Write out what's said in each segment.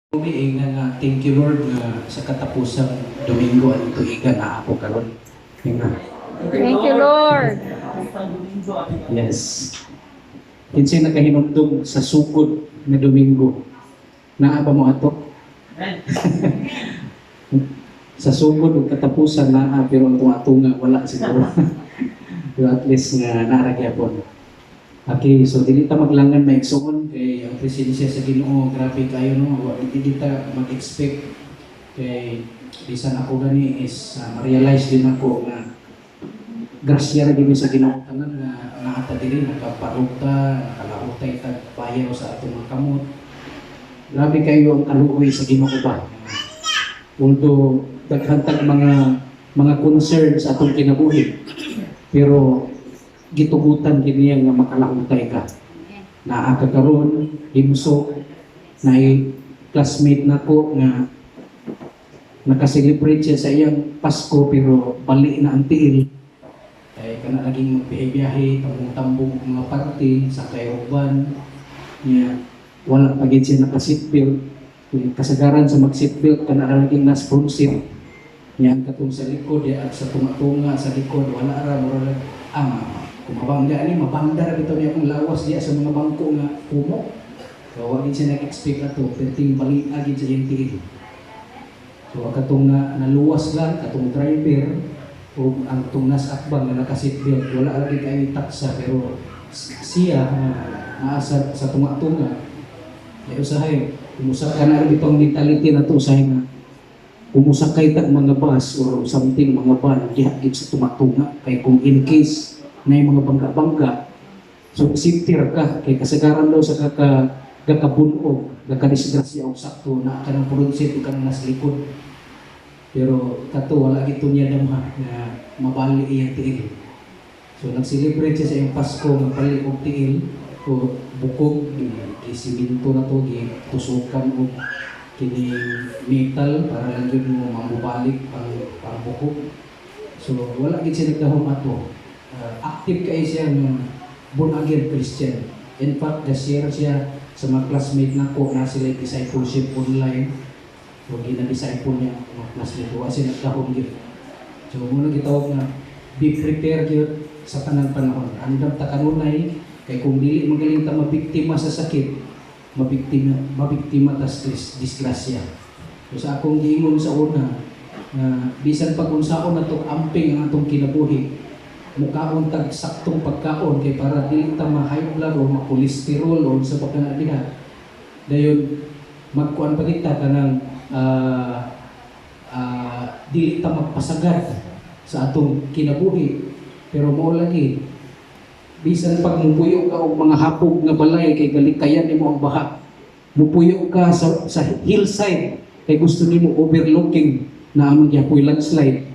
Nga thank you Lord nga sa katapusang Domingo at tuiga na ako karon. Nga. Thank you, Lord. Yes. Kinsay nakahinumdum sa sugod nga Domingo. Naa ba mo ato? Sa sugod ug katapusan naa pero ang tunga wala siguro. Pero at least nga naara gyapon. Okay, so dili ta maglangan maigsoon kay ang presensya sa Ginoo grabe kayo no, dili ta mag-expect kay bisan ako gani is ma-realize din ako na grasya ra gyud sa Ginoo tanan nga naata diri nakaparugta, nakalautay tag bayaw sa atong mga kamot. Grabe kayo ang kaluoy sa Ginoo ba. Although daghan tag mga concern sa atong kinabuhi. Pero gitugutan kini nga makalahutay ka. Naa ka karon himso na classmate nako nga nakaselebrate siya sa iyang Pasko pero bali na ang tiil. Kaya kana naging magbiyahe, tambong-tambong mga party sa kayuban niya wala pa gid siya naka-seatbelt. Kasagaran sa mag-seatbelt kana naging responsive. Yan katong sa likod at sa tunga-tunga sa likod wala ra mura kung mabangga ni mabangda bitaw niya kung lawas diya sa mga bangko nga pumo. So wag siya nag-expect ato perting bali agid sa iyang tiil. So katong naluwas lang katong driver o ang tong nasa akbang na naka-seatbelt wala ra gid kay taksa pero siya naa sa tunga-tunga. Kaya usahay umusaka na bitong mentality na to usahay nga umusakay tag mga bus or something mga van diha gid sa tunga-tunga kay kung in case na yung mga bangga-bangga. So, siftir ka. Kay kasagaran daw sa kakabunog, kakadisgrasya o sakto na ka ng purunsit o ka ng nasa likod. Pero kato, wala ito niya naman na mabali iyang tiil. So, nag-celebrate siya sa iyong Pasko, mabali og tiil o bukog, isiminto na to, tusukan o kini metal para lang yun mo mamubalik pang bukog. So, wala gid siya nagdahong ato. Active kayo siya ng born again Christian. In fact, na-share siya sa mga classmate na ko na sila discipleship online. So, gina-disciple niya ang mga classmate ko kasi nagkahong yun. So, muna gitawag na be prepared yun sa tanang panahon. Andam ta kanunay, kay kung dili magaling ta mabiktima sa sakit, mabiktima ta sa disgrasya. So, sa akong giingon sa una, bisan pag-unsaon na itong amping ang atong kinabuhi, mukhaon tag saktong pagkaon kay para dili ta ma-high blood o ma-cholesterol o sa pagkana diha. Dayon magkuan pa kita kanang dili ta magpasagad sa atong kinabuhi. Pero mao lagi bisan pag mupuyo ka og mga hapog nga balay kay galikayan nimo ang baha. Mupuyo ka sa hillside kay gusto nimo overlooking na ang gyapoy landslide.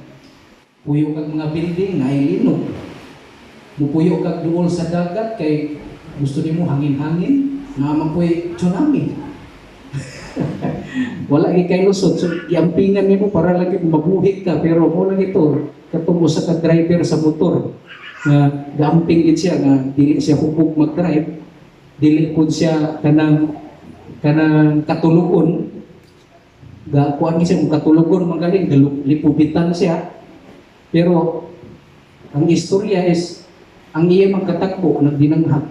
Puyo kag mga building na ilinog. Mupuyo kag duol sa dagat kay gusto nimo hangin-hangin na mapoy tsunami. Wala gi kay lusot so iampingan nimo para lagi mabuhi ka pero mo lang ito katong usa ka driver sa motor nga gamping gid siya nga dili siya hupog mag-drive, dili pud siya kanang katulugon. Kuan gid siya katulugon magaling lipubitan siya. Pero ang istorya is ang iya magkatakbo nagdinanghap.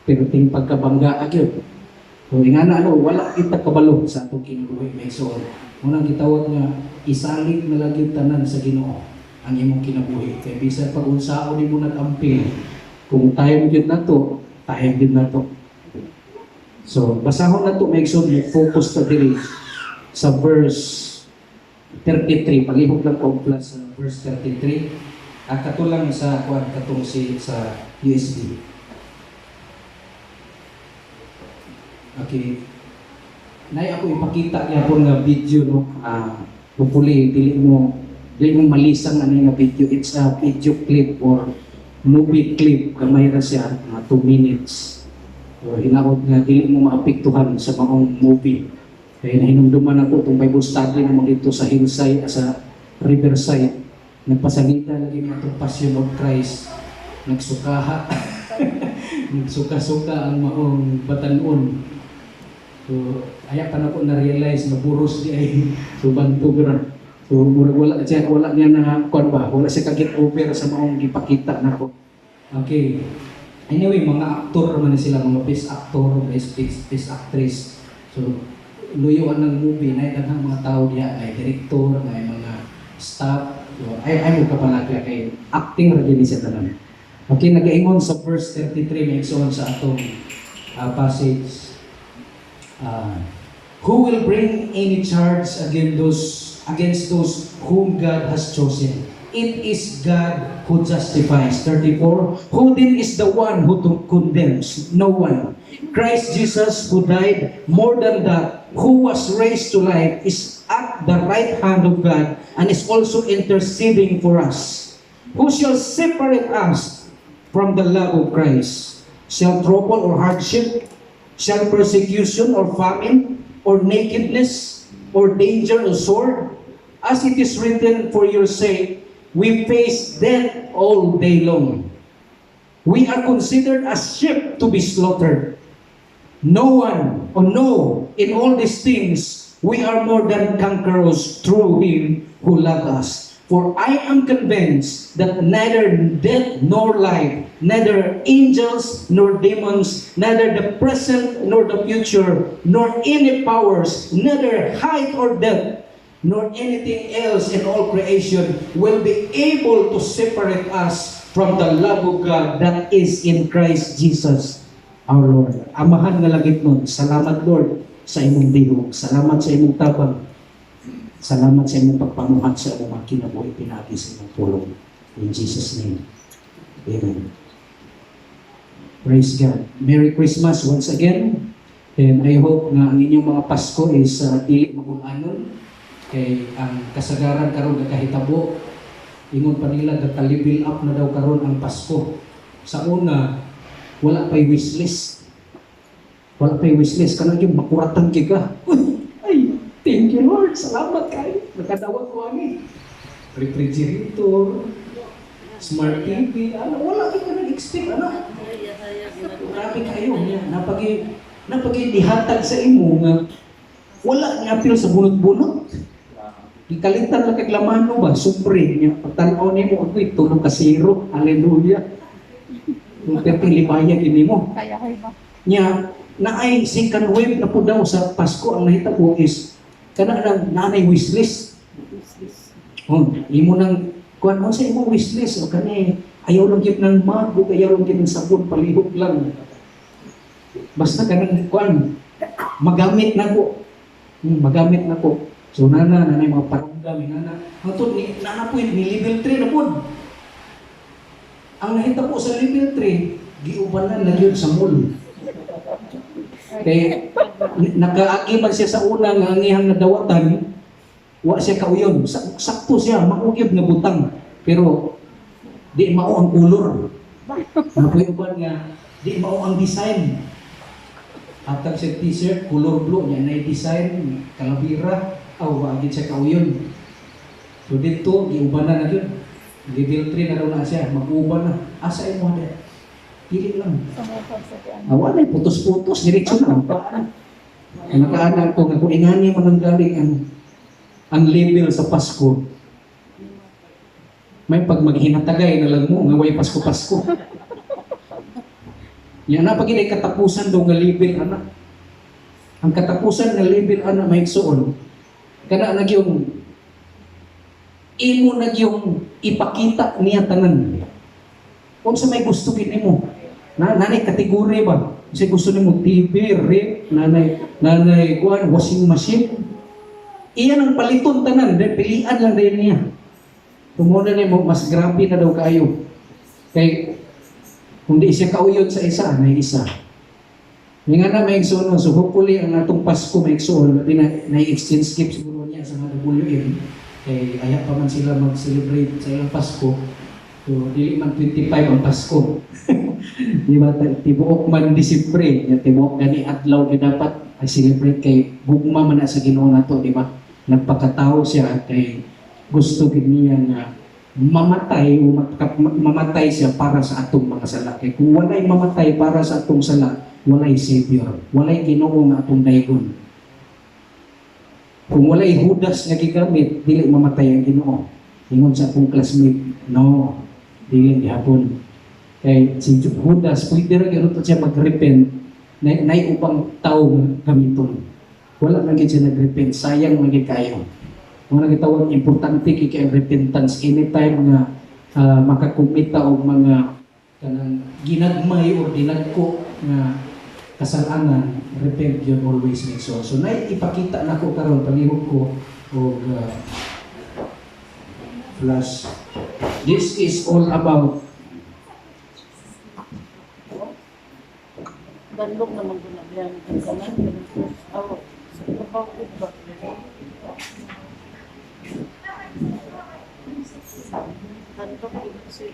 Pero ting pagkabangga agyo. So ingana wala kita kabalo sa atong kinabuhi may soul. Unang gitawag nga isalig na lagi tanan sa Ginoo ang imong kinabuhi. Kay bisan pag-unsaon nimo nag-ampil, kung tayo gyud nato, tayo gyud nato. So basahon nato may soul focus ta diri sa verse 33, paglihok lang ko plus verse 33. Katulang sa kuan katong sa USB. Okay. Nay ako ipakita gyapon nga video no. Hopefully dili mo malisang nga video. It's a video clip or movie clip kamay ra siya 2 minutes. So hinaot nga dili mo maapektuhan sa maong movie. Kaya nahinumduman ako itong Bible study naman dito sa hillside, sa riverside. Nagpasangita lagi na itong Passion of Christ. Nagsukaha. Nagsuka-suka ang maong batanon. So, aya pa na ko na-realize na buros di ay so bantog ra. So, murag wala niya na kuan ba, wala siya kagit over sa maong gipakita nako. Okay. Anyway, mga aktor man sila, mga best actor, best actress. So, luyo ng movie na daghang mga tao diya ay director, ay mga staff. So, ay mo kapalagay kay acting ra gyud siya tanan. Okay, nagaingon sa verse 33 may igsoon sa atong passage. Who will bring any charge against those whom God has chosen? It is God who justifies. 34. Who then is the one who condemns? No one. Christ Jesus, who died, more than that, who was raised to life, is at the right hand of God and is also interceding for us. Who shall separate us from the love of Christ? Shall trouble or hardship? Shall persecution or famine? Or nakedness? Or danger or sword? As it is written, for your sake, we face death all day long. We are considered as sheep to be slaughtered. No, in all these things, we are more than conquerors through Him who loved us. For I am convinced that neither death nor life, neither angels nor demons, neither the present nor the future, nor any powers, neither height or depth, nor anything else in all creation will be able to separate us from the love of God that is in Christ Jesus our Lord. Amahan nga langit nun, salamat Lord sa imong dihog, salamat sa imong tabang, salamat sa imong pagpamuhat sa imong mga kinabuhi pinagi sa imong pulong. In Jesus' name, amen. Praise God. Merry Christmas once again. And I hope na ang inyong mga Pasko is dili magunanon. Kay ang kasagaran karon gakahitabo, ingon pa nila gaka-level up na daw karon ang Pasko. Sa una, wala pa'y wishlist. Wala pa'y wishlist. Kanang yung makuratan ka. Ay, thank you Lord. Salamat kayo. Nakadawat ko ani. Refrigerator, smart TV, wala kayo nag-expect, Grabe kayo niya. Napag-ihatag sa imo nga wala nga apil sa bunot-bunot. Ikalitan lang kay lamano ba? Supre niya. Pagtanaw ni mo, ako'y tulong kasiro. Hallelujah. Yung pertilibayan ini mo. Kaya ba? Nya, naay second wave na po daw sa Pasko. Ang nahita po is, nanay wishlist. Imo nang, kuhan mo sa imong wishlist. O kanay, ayaw lang yun ng mago, ayaw lang yun ng sabon, palihog lang. Basta kanang, kuhan, magamit na po. Magamit na po. So nanay mga parungga, ang to, nana po ni level 3 na po. Ang nahita po sa level 3, giubanan na yun sa mall. Kaya nakaagiman siya sa una nga angihang nadawatan, wa siya kauyon. Sakto siya, maugib na butang. Pero di mao ang color. Napuyoban nga, di mao ang design. Atag siya t-shirt, color blue, niya na design, kalabira, wagin siya kauyon. So dito, giubanan na yun. Level 3 na daw na siya, mag-uban na. Asa mo na? Pili lang. Wala, putos-putos, diretso na. Nakaanan ko nga, kung ingani mananggaling ang level sa Pasko, may pag maghinatagay na lang mo, nga way Pasko-Pasko. Yan na, pag inay katapusan daw nga level, anak. Ang katapusan nga level, anak, may igsoon. Kana yung imo yung ipakita niya tanan. Kung sa may gusto gini mo, nanay kategori ba? Kasi gusto nimo TV, rep, nanay kuan, washing machine. Iyan ang paliton tanan, dahil pilian lang din niya. Tumuna nimo mas grabe na daw kayo. Kay kung di siya kauyon sa isa, na isa. Nga na may igsoon, so hopefully ang atong Pasko may igsoon, na-exchange gift siguro niya sa mga WM. Kay ayaw pa man sila mag-celebrate sa ilang Pasko. So, dili man 25 ang Pasko. Di ba, tibuok man Disyembre, tibuok gani adlaw na dapat i-celebrate kay gugma man na sa Ginoo nato, di ba? Nagpakatao siya kay gusto gid niya nga mamatay o mamatay siya para sa atong mga sala. Kay kung walay mamatay para sa atong sala, walay Savior, walay Ginoo nga atong daygon. Kung walay Judas nga gigamit, dili mamatay ang Ginoo. Ingon sa akong classmate, no, dili gihapon. Kay si Judas, pwede ra gyud siya mag-repent, na ubang tao gamiton. Wala na gyud siya nag-repent, sayang man gyud kayo. Mga nagitawag importante kay repentance anytime nga makakumita og mga kanang ginagmay o dinagko nga kasalanan, repent yun always make so. So ipakita na ko karon palihog ko og flash. This is all about Bandok naman ko na bilang kasalan. Ako, sa kabaw ko ba? Bandok ko kasi.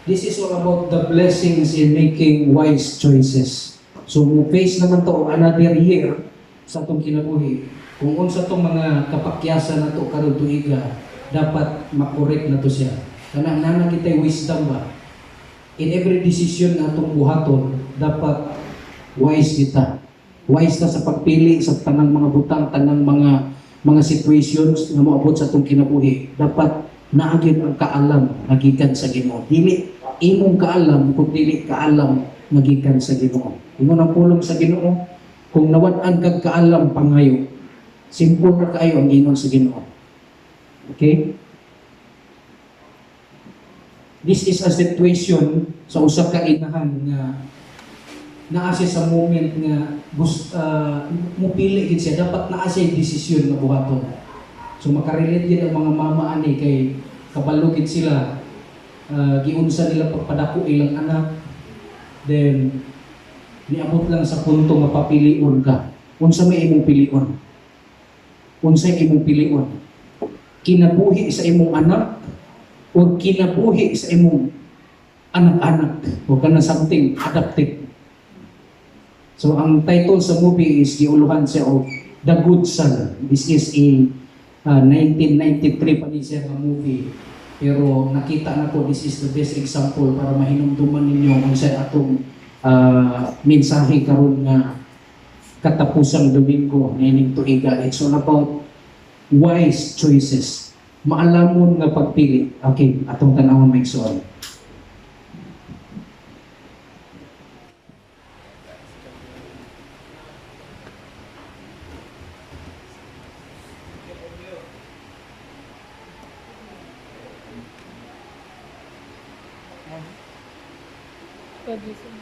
This is all about the blessings in making wise choices. So, face naman to another year sa itong kinabuhi. Kung unsa itong mga kapakyasan na ito karon tuiga, dapat makorek na to siya. Kana nana kita'y wisdom ba? In every decision na itong buhaton, dapat wise kita. Wise ta sa pagpili sa tanang mga butang, tanang mga situations na maabot sa itong kinabuhi. Dapat naagid ang kaalam nagikan sa Ginoo. Dili imong kaalam kung dili kaalam nagikan sa Ginoo. Ingon ang pulong sa Ginoo, kung nawad-an kag kaalam pangayo, simple na kayo ang ingon sa Ginoo. Okay? This is a situation sa usa ka inahan nga naa siya sa moment nga mupili gid siya, dapat naa siya desisyon nga buhaton. So makarelate gid ang mga mama ani kay kabalo gid sila, giunsa nila pagpadako ilang anak, then niabot lang sa punto nga papilion ka. Unsa may imong pilion? Unsa imong pilion? Kinabuhi sa imong anak o kinabuhi sa imong anak-anak o kana something adaptive. So ang title sa movie is giuluhan siya og The Good Son. This is a 1993 pa din siya nga movie. Pero nakita na ko, this is the best example para mahinumduman ninyo kung sa atong mensahe karon nga katapusang Domingo nining tuiga. It's all about wise choices. Maalamon nga pagpili. Okay, atong tanawon may igsoon. Pwede siya.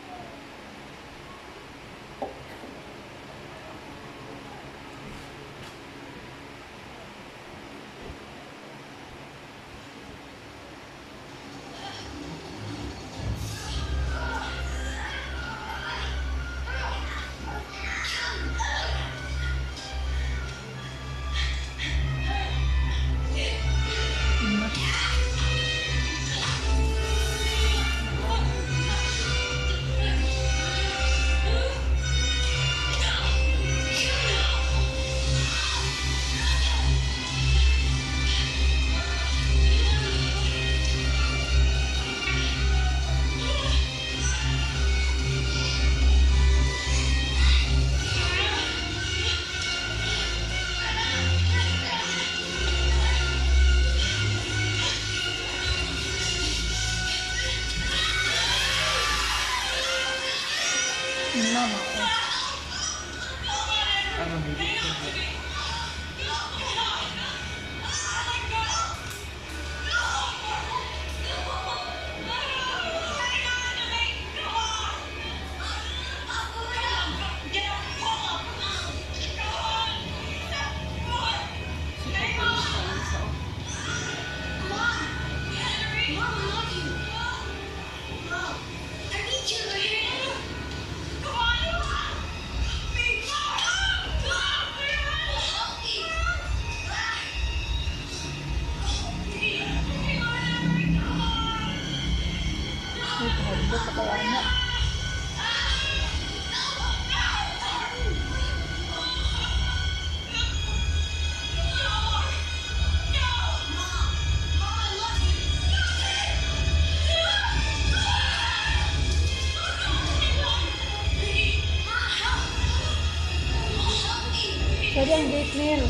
Dari ang gate nail.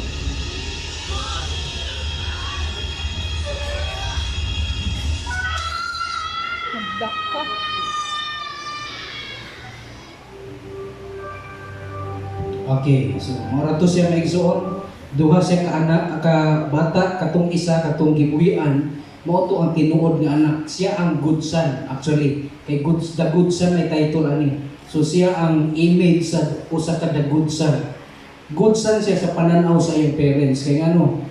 Nagdak ka. Okay, so mura to siya maigsuon. Duha siya ka anak, ka bata, katong isa, katong gibuhian. Mao to ang tinuod nga anak. Siya ang good son, actually. Kay the good son ay title ani. So siya ang image sa usa ka the good son. Good son siya sa pananaw sa iyang parents. Kay ano,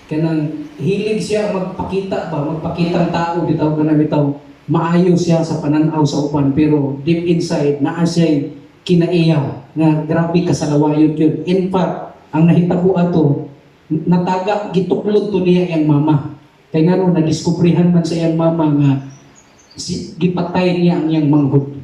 kanang hilig siya magpakita ba, magpakitang tao bitaw kana bitaw. Maayo siya sa pananaw sa uban, pero deep inside naa siya kinaiyaw nga grabe kasalawayon yun. In fact, ang nahitabo ato, nataga gituklod to niya iyang mama. Kay ngano nadiskubrihan man sa iyang mama nga gipatay niya ang iyang manghod.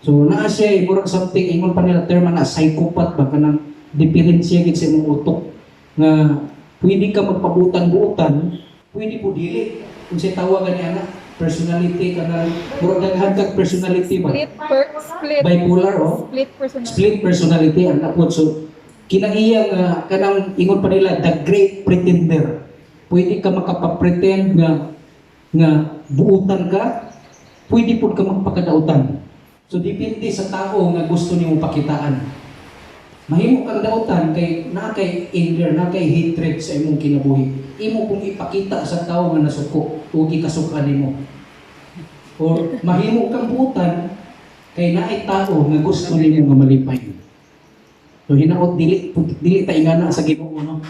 So naa siya murag something ingon pa nila term na psychopath ba kanang diferensya gid sa imong utok nga pwede ka magpabutan-buutan, pwede po dili. Kung siya tawagan niya na personality kanang murag daghan kag personality ba? Split. Bipolar oh. Split personality. Split personality ang napod. So kinaiya nga kanang ingon pa nila the great pretender. Pwede ka makapapretend nga buutan ka, pwede po ka magpakadautan. So depende sa tao nga gusto nimo pakitaan. Mahimo kang dautan kay na kay anger, na kay hatred sa imong kinabuhi. Imo kung ipakita sa tao nga nasuko o gikasukan nimo. Or mahimo kang buutan kay naay tao nga gusto nimo nga malipay. So hinaot dili ta ingana sa Ginoo no.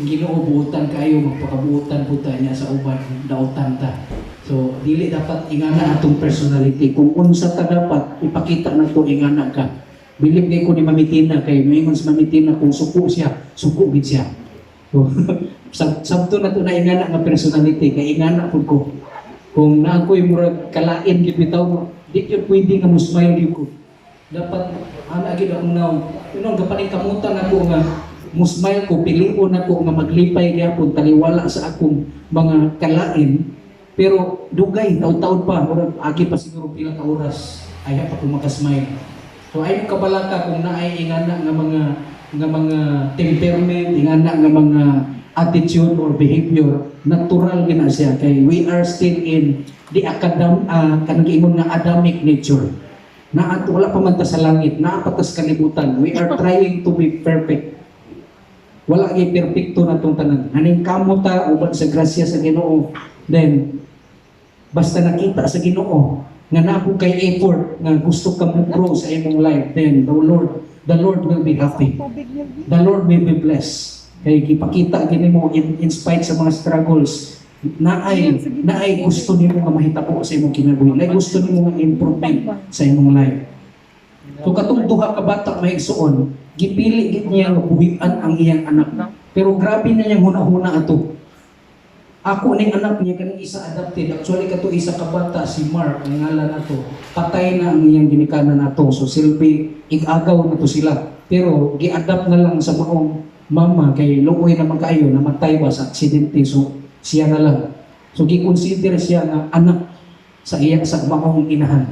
Ginoo buutan kayo magpakabuutan puta niya sa uban dautan ta. So dili dapat ingana atong personality. Kung unsa ta dapat ipakita nato ingana ka. Bilib kay ko ni Mamitina kay moingon sa Mamitina kung suko siya, suko gid siya. So sabto na to na ingana nga personality kay ingana pud ko. Kung na ako'y murag kalain gid bitaw, di gyud pwede nga musmile gyud ko. Dapat ana gid ako now. Inong gapaning kamutan ako nga musmile ko, pilion ako nga maglipay gyapon taliwala sa akong mga kalain. Pero dugay taud-taud pa, murag agi pa siguro pila ka oras ay pa ko makasmile. So ay kabalaka kung naay ingana nga mga temperament, ingana nga mga attitude or behavior, natural gina siya kay we are still in the kanang ingon nga Adamic nature. Wala pa man ta sa langit, naa pa ta sa kalibutan. We are trying to be perfect. Wala gyud perpekto natong tanan. Haning kamo ta uban sa grasya sa Ginoo. Then basta nakita sa Ginoo nga napo kay effort nga gusto ka mo grow sa imong life, then the Lord will be happy. The Lord will be blessed. Kay gipakita gini mo in spite sa mga struggles, naay gusto nimo nga mahitabo sa imong kinabuhi. Naay gusto nimo nga improvement sa imong life. So katong duha ka bata mahigsuon, gipili gid niya nga buhian ang iyang anak. Pero grabe na niyang huna-huna ato. Ako ning anak niya kanang isa adopted. Actually kato isa ka bata si Mark ang ngalan nato. Patay na ang iyang ginikanan nato. So silbi igagaw nato sila. Pero gi-adapt na lang sa maong mama kay luoy naman kaayo namatay ba sa aksidente. So siya na lang. So gi-consider siya nga anak sa iya sa maong inahan.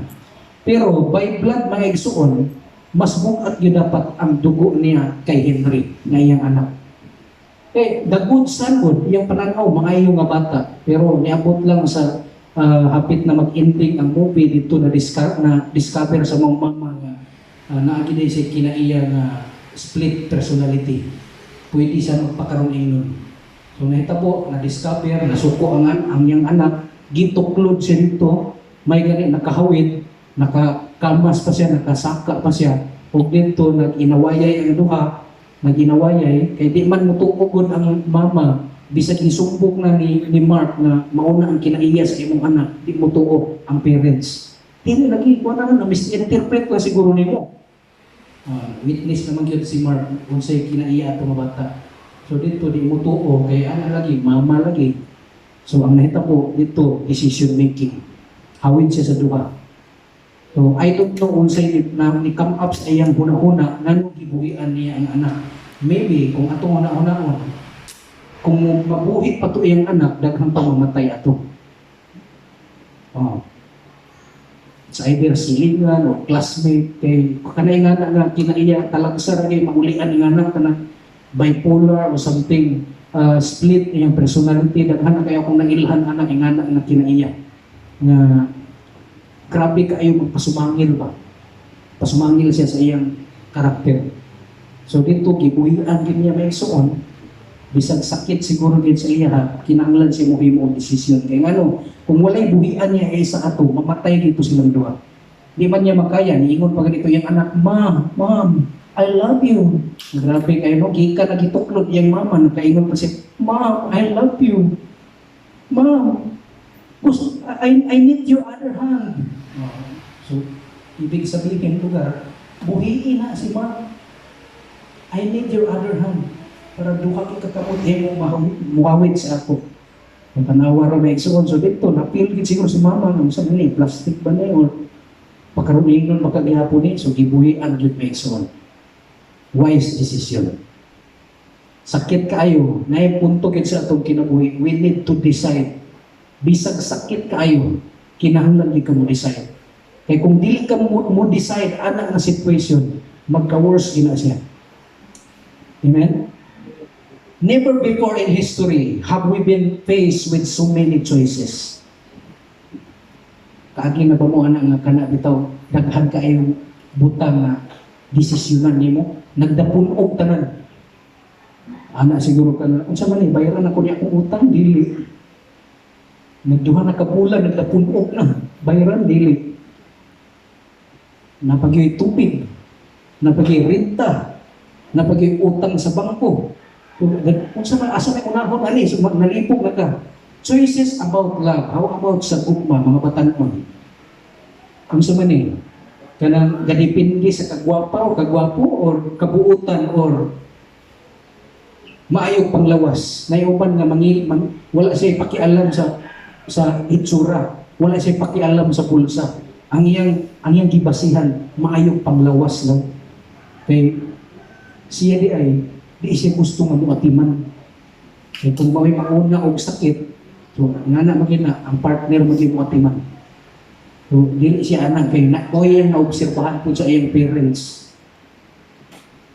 Pero by blood mga igsuon, mas bukat gyud dapat ang dugo niya kay Henry nga iyang anak. The good son good, yung pananaw, mga nga bata. Pero niabot lang sa hapit na mag-ending ang movie dito na discover sa mga mama nga naagi siya kinaiya nga split personality. Pwede siya magpakaroon nun. So nahitabo, na-discover, nasuko ang iyang anak, gituklod siya dito, may gani nakahawid, nakakalmas pa siya, nakasaka pa siya, o dito nag-inawayay ang duha, naginawayay kay di man mutuogon ang mama bisag isumbok na ni Mark na mauna ang kinaiya sa imong anak, di mutuo ang parents. Dili lagi ko na misinterpret ko siguro nimo. Witness naman gyud si Mark unsay kinaiya ato nga bata. So dito di mutuo kay ana lagi mama lagi. So ang nahitabo dito decision making. Hawid siya sa duha. So I don't know unsay ni come up sa iyang huna-huna nganong gibuhian niya ang anak. Maybe kung atong una-una kung mabuhi pa to iyang anak daghang pa mamatay ato. Sa either silingan o classmate kay kanay nga kinaiya talagsar kay maulian ng anak na bipolar o something, split iyang personality, daghan na kayo kung nangilhan anak yung anak na kinaiya nga grabe kayo magpasumangil ba, pasumangil siya sa iyang karakter. So dito gibuhian gid niya may suon, bisag sakit siguro din sa iya, kinahanglan siya mohimo og desisyon kay ngano kung walay buhian niya ay sa ato mamatay dito silang duha. Di man niya makaya, niingon pa ganito yung anak, Mom, I love you. Grabe kayo, no? Gika na gituklod yung mama, nakaingon pa siya, Mom, I love you. Mom, I need your other hand. So, ibig sabihin, lugar, buhiin na si Mom. I need your other hand. Para duha kikakapot mo muawit sa ako. Ang tanawa rin may igsuon. So dito, napilgit siguro si Mama, ang sabi niya, plastic ba na yun? Pagkaroon nun makagihapon ni, so gibuhian yun may igsuon. Wise decision. Sakit kaayo, naipunto kin sa atong kinabuhi, we need to decide. Bisag sakit kaayo, kinahanglan di ka mo decide. Kaya kung dili ka mo decide, anak na situation, magka-worse gina siya. Amen? Never before in history have we been faced with so many choices. Kaagi na ba mo anak nga kana bitaw, daghan kaayo butang na desisyonan nimo, nagdapunog tanan. Ana siguro ka na, unsa man ni bayaran ako niya akong utang dili. Nagduha na kabulan nagdapunog na, bayaran dili. Napagyoy tubig, napagyoy renta, napagyoy utang sa bangko. Unsa man asa may unahon ani, so nalipog na ka. Choices about love. How about sa gugma, mga batan-on? Unsa man ni? Kanang gadipindi sa kagwapa o kagwapo or kabuutan or maayong panglawas. Naiuban nga wala siya pakialam sa itsura, wala siya pakialam sa pulsa. Ang iyang gibasihan maayong panglawas lang. Kay siya di siya gusto nga muatiman. Kay kung may mauna og sakit, so nga na magina ang partner maging muatiman. So, dili siya anak kay iyang naobserbahan po sa iyang parents.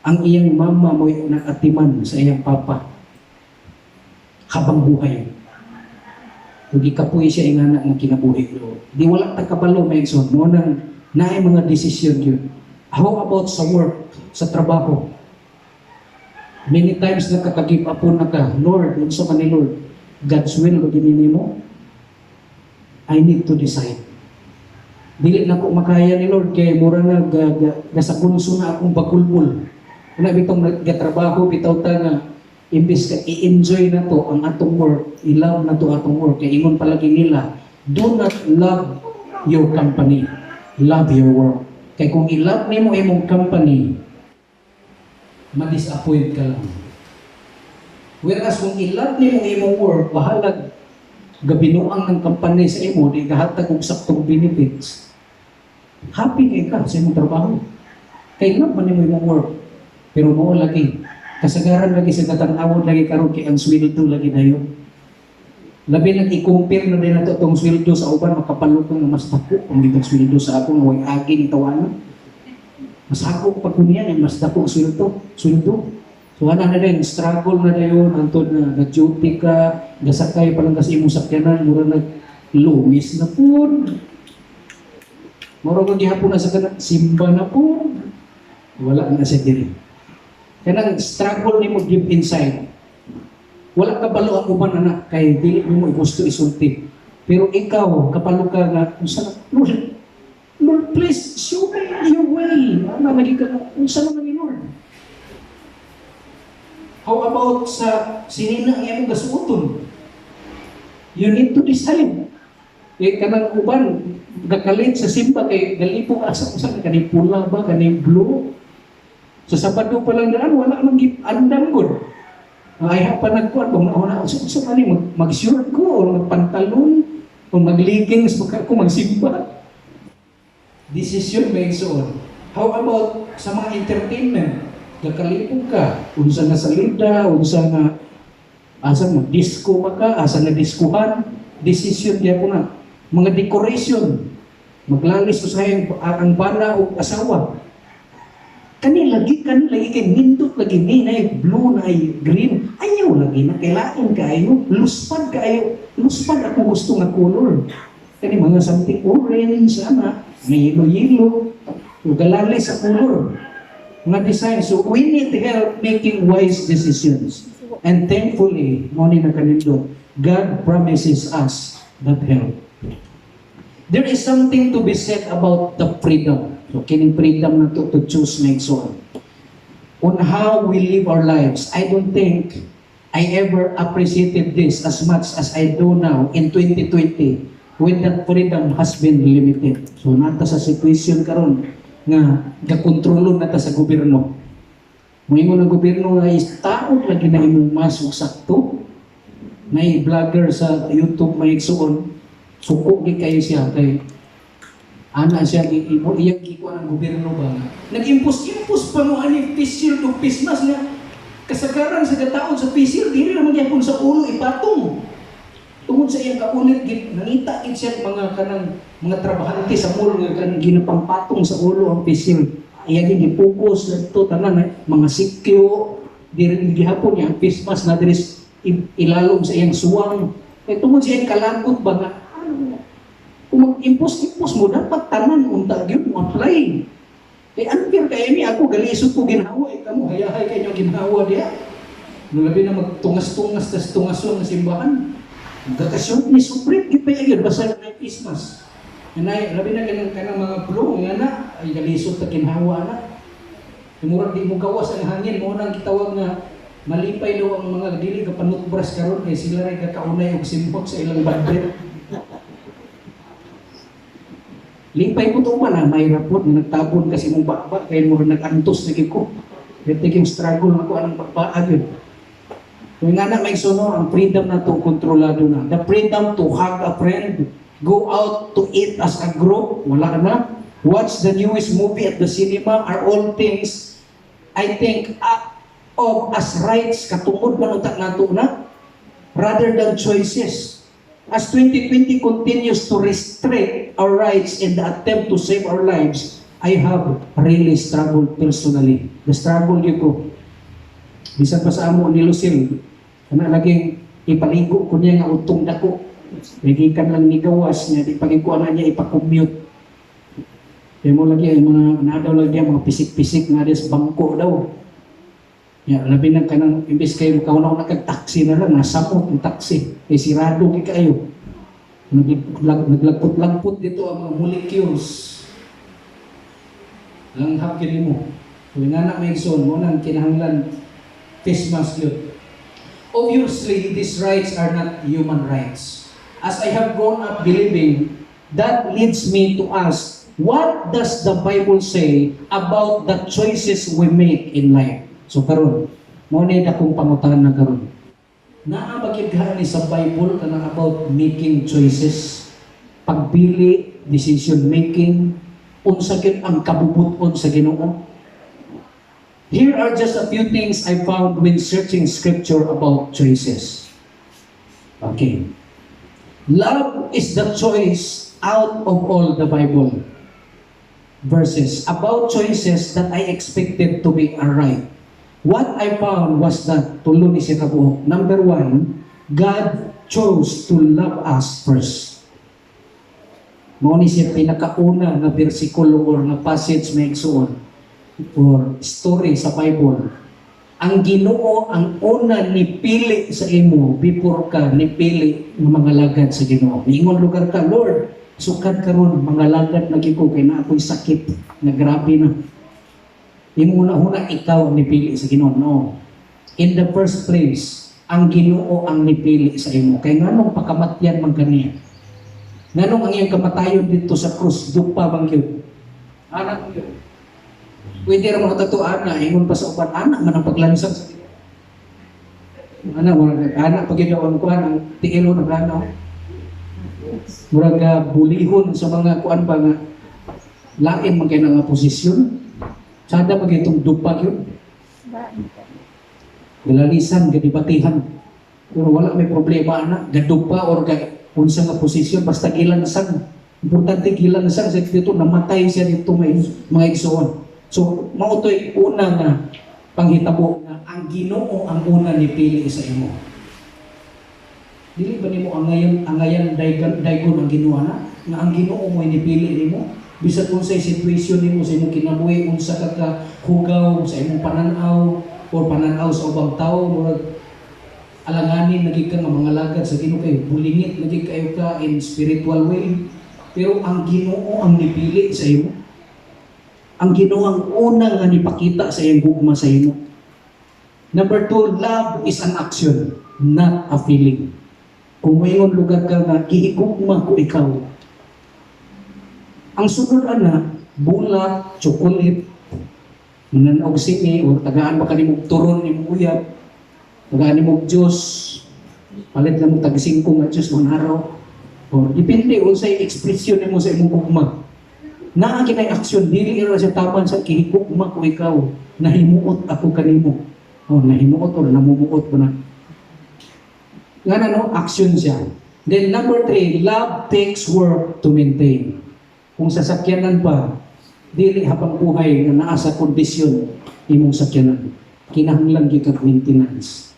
Ang iyang mama mo yung nakatiman sa iyang papa habang buhay. Hindi ka po siya yung anak ng kinabuhi. Di wala takabalo may son. Mo nang naay mga desisyon yun. How about sa work, sa trabaho? Many times nakaka-give up po na ka, Lord, unsa man ni Lord, God's will, baginin mo, I need to decide. Dili na ko makaya ni Lord kay mura na nasa punso na akong bagulbul. Una bitong nagtrabaho bitaw ta nga imbis ka i-enjoy na to ang atong work, i-love na to atong work. Kay ingon palagi nila, do not love your company, love your work. Kay kung i-love nimo imong company, ma-disappoint ka lang. Whereas kung i-love nimo imong work, bahalag gabinuang ng company sa imo, di gahatag og saktong benefits. Happy kay ka sa imong trabaho. Kay love man nimo imong work. Pero mo lagi, kasagaran lagi sa katanawon lagi karon kay ang sweldo lagi dayon. Labi nang i-compare na din nato tong sweldo sa uban, makapalukang nga mas dako ang ditong sweldo sa ako nga way agi ni tawanan. Mas ako pa kunya nga mas dako ang sweldo. So ana na din struggle na dayon antod na nag-duty ka, gasakay pa lang kasi imong sakyanan, mura nag-lumis na pud. Mura kang gihapon na sa kanang simba na pud. Wala na siya diri. Kaya struggle ni mo deep inside. Wala ka balo ang uban anak kay dili mo gusto isulti. Pero ikaw kapalo ka nga unsa Lord, please show me your way. Ano lagi ka unsa man ni Lord? How about sa sinina ang imong gasuoton? You need to decide. Kay kanang uban gakalit sa simba kay galipong asa usa kanang pula ba kanang blue. Sa Sabado pa lang daan, wala nang andam ko. Ay pa nagkuhan, kung nauna, so man mag-shirt ko, o magpantalon, o mag-leggings, ako magsimba. Decision makes on. How about sa mga entertainment? Kakalipog ka, unsa na salida, unsa na, asa mag-disco ba ka, asa na diskuhan, decision diya po na. Mga decoration, maglalis ko sa ang bana o asawa. Kanila lagi kay nindot lagi ni na blue na green. Ayaw lagi na kailangan kayo. Luspad kayo. Luspad ako gusto nga color. Kani mga something orange, may yellow. Ugalali sa color. Mga design. So we need help making wise decisions. And thankfully, moni na kanindot, God promises us that help. There is something to be said about the freedom. So, kining freedom na to choose next one. On how we live our lives, I don't think I ever appreciated this as much as I do now in 2020 when that freedom has been limited. So, nata sa situation karon nga gakontrolo nata sa gobyerno. Moingon ang gobyerno nga is taon lagi na imong masok sakto. May vlogger sa YouTube may igsuon. Suko gi kayo siya kay ana siya iyang gikuan ang gobyerno ba. Nag-impose pa mo ani face shield o face mask na kasagaran sa kataon sa face shield dili naman gyapon sa ulo ipatong. Tungod sa iyang kaulit nangita gid siya mga trabahante sa mall nga kanang ginapampatong sa ulo ang face shield. Iyang gi-focus to tanan mga sikyo diri gihapon yang face mask na diri ilalom sa iyang suwang. Tungod sa iyang kalangkot ba nga kung mag-impose mo, dapat tanan unta yun mo apply. Unfair kayo ni ako, galisod ko ginhawa, kamu hayahay kayo ginhawa diya. Labi na magtungas-tungas, tas tungason na simbahan. Magkakasyon ni Suprit, ipayagin, basta na face mask. Labi na kanang mga flow, nga na, ay galisod na ginhawa na. Tumurag di mo gawas ang hangin, mo nang kitawag na malipay daw ang mga dili kapanutbras karon kay sila ray kakaunay og simbot sa ilang budget. Lipay ko to man may rapot na nagtabon kasi mong bakba kaya mo nag-antos na ko. Yung struggle ako anong bakbaan yun. Kung nga na may suno, ang freedom na to kontrolado na. The freedom to hug a friend, go out to eat as a group, wala na. Watch the newest movie at the cinema are all things I think of as rights katungod man utak nato na rather than choices. As 2020 continues to restrict our rights in the attempt to save our lives, I have really struggled personally. The struggle yun ko. Bisan pa sa amo ni Lucille, na laging ipaligo ko niya nga utong dako. Nagikan lang ni gawas niya, di pagikuan na niya ipakommute. Kaya mo lagi, mga nadaw lagi mga pisik-pisik nga sa bangko daw. Ya, labi na kanang imbes kayo kaunaw nagtaxi na lang, nasamot ng taxi. Eh, sirado kayo. Naglagpot-lagpot dito ang mga molecules. Langhap yun mo. Kung nga may son mo nang kinahanglan face mask yun. Obviously, these rights are not human rights. As I have grown up believing, that leads me to ask, what does the Bible say about the choices we make in life? So karon, mo ni akong pangutahan na karon. Naa bagid ni sa Bible kanang about making choices, pagpili, decision making, unsa gid ang kabubuton sa Ginoo. Here are just a few things I found when searching scripture about choices. Okay. Love is the choice out of all the Bible verses about choices that I expected to be right. What I found was that, tulo ni siya kabuok. Number 1, God chose to love us first. Mao ni siya pinakauna na bersikulo or na passage may igsuon or story sa Bible. Ang Ginoo ang una nipili sa imo before ka nipili ng mga lagad sa Ginoo. Ingon lugar ka, Lord, sukad karon mga lagad lagi ko kay na ako'y sakit na grabe na. Imo una ikaw ang nipili sa Ginoo. No. In the first place, ang Ginoo ang nipili sa imo. Kay nganong pakamatyan man kaniya? Nganong ang iyang kamatayon dito sa krus dupa bang yun? Anak mo yun. Pwede ra mga tatuan na ingon pa sa uban anak man ang paglansang sa Ginoo. Anak pag ginawan ko ang tiilo na plano. Murag bulihon sa mga kuan ba nga lain man kay nga posisyon. Sada pag itong dupag yun. Galalisan, gadibatihan. Pero wala may problema na. Gadupa or unsa nga posisyon, basta gilansan. Importante gilansan sa dito, namatay siya dito may mga igsoon. So, mautoy una nga panghitabo nga ang Ginoo ang una ni pili sa imo. Dili ba nimo angayan daygon ang Ginoo na? Nga ang Ginoo mo inipili nimo? Bisag unsay sitwasyon nimo sa imong kinabuhi, unsa ka hugaw sa imong pananaw o pananaw sa ubang tawo, murag alanganin lagi ka nga mga lagad sa Ginoo kay bulingit lagi kayo ka in spiritual way. Pero ang Ginoo ang nipili sa imo. Ang Ginoo ang una nga nipakita sa iyang gugma sa imo. Number 2, love is an action, not a feeling. Kung mayroon lugar ka nga, gihigugma ko ikaw. Ang sunod ana, bulak, chocolate, mananog sini, o tagaan ba kanimog turon ni uyab, tagaan ni mong Diyos, palit na mong tagisingko nga Diyos ng araw. O, depende unsay ekspresyon nimo sa imong gugma. Naa kinay aksyon, dili ra sa taman sa kihigugma ko ikaw, nahimuot ako kanimo. O, nahimuot o namumuot ko na. Nga na no, action siya. Then number 3, love takes work to maintain. Kung sasakyanan pa, dili habang buhay na naa sa kondisyon imong sakyanan. Kinahanglan gyud kag maintenance.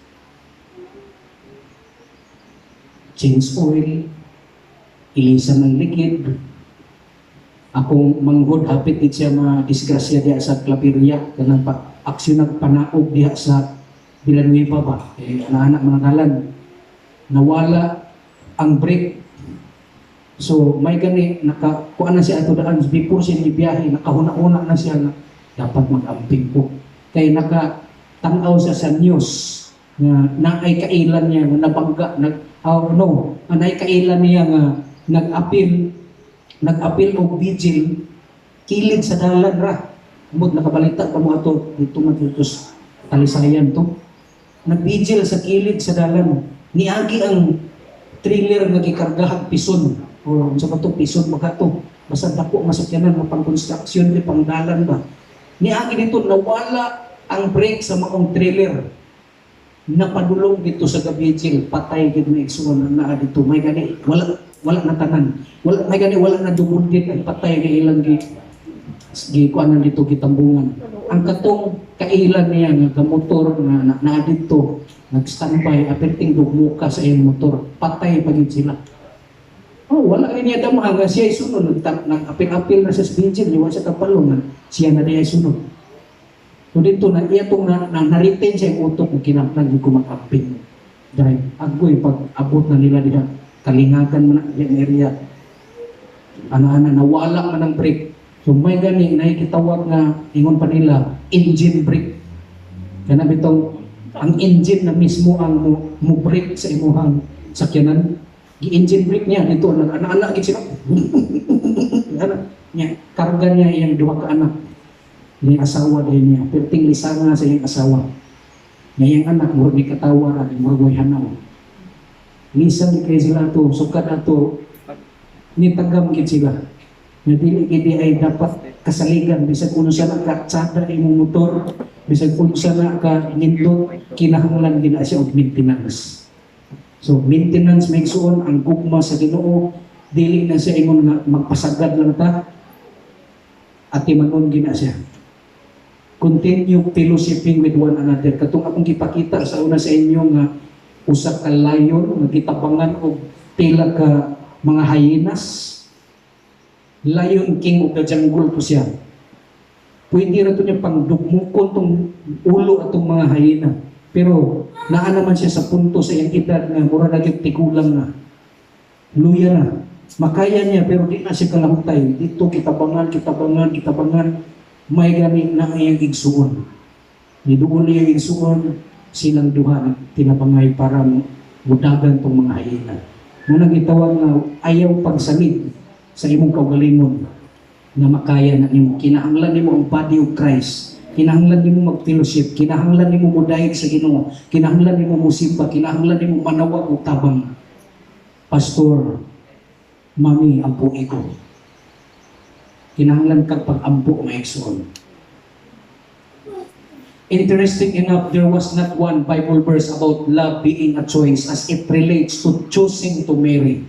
Change oil, ilisan ng likid. Akong manghod hapit din siya disgrasya diya sa Claveria kanang aksyon nagpanaog diha sa Villanueva ba. Naanak managalan. Nawala ang brake. So may gani nakakuha na siya ato daan before siya biyahe, nakahuna-una na siya na dapat mag-amping ko. Kay nakatanaw siya sa news na naay kailan niya na nabangga naay kailan niya nga nag-appeal og vigil kilid sa dalan ra. Mud nakabalita pa mo ato dito matutos talisayan to. Nag-vigil sa kilid sa dalan. Niagi ang trailer nga gikargahag pison o sa bato pison makato basta dako masakyanan mapang construction di pang dalan ba. Niagi dito nawala ang brake sa maong trailer. Napadulong dito sa gabigil, patay gid may igsuon na dito. May gani wala na tanan. Wala na dumundit ang patay nga ilang gi kuanan dito gitambungan. Ang katong kailan niya nga motor nga na dito nag-standby aperting dugmuka sa iyang motor, patay pa gid sila. Oh, wala niya damha nga siya sunod nag-apil na sa vigil, liwa sa kapalungan, siya na diay sunod. So dito na iya tong na-retain sa utok kung kinahanglan ko mag-apil. Dahil agoy pag abot na nila diha kalingagan man ang area. Ana-ana nawala man ang brake. So may gani nakikitawag nga ingon pa nila engine brake. Kana bitong ang engine na mismo ang mo brake sa imuhang sakyanan. Gi-engine brake niya dito ana-ana gid sila. Ana niya karga niya iyang duha ka anak. Ni asawa din niya, perting lisanga sa iyang asawa. Ngayang anak mo ni katawa ra mo hanaw. Minsan di kay sila to sukad ato ni tagam gid sila. Nga dili gid ay dapat kasaligan bisag kuno siya nagkatsada imong motor, bisag kuno siya ka nindot kinahanglan gid siya og maintenance. So maintenance may igsuon ang gugma sa Ginoo, dili na siya ingon nga magpasagad lang ta at timanon gid na siya. Continue fellowshipping with one another. Katong akong gipakita sa una sa inyo nga usa ka layon nga gitabangan og pila ka mga hyenas. Lion king o jungle po siya. Pwede ra to niya pangdugmukon tong ulo atong mga hyena. Pero naa naman siya sa punto sa iyang edad nga mura na gyud tigulang na. Luya na. Makaya niya pero di na siya kalangtay. Dito kitabangan. May gani na iyang igsuon. Niduol niya igsuon, silang duha na tinabangay para mudagan tong mga hyena. Nga nagitawag nga ayaw pagsamid sa imong kaugalingon na makaya na nimo. Kinahanglan nimo ang body of Christ. Kinahanglan nimo mag-fellowship. Kinahanglan nimo mudayeg sa Ginoo. Kinahanglan nimo musimba. Kinahanglan nimo manawag og tabang. Pastor, mami, ampo ko. Kinahanglan kag pag-ampo nga igsoon. Interesting enough, there was not one Bible verse about love being a choice as it relates to choosing to marry.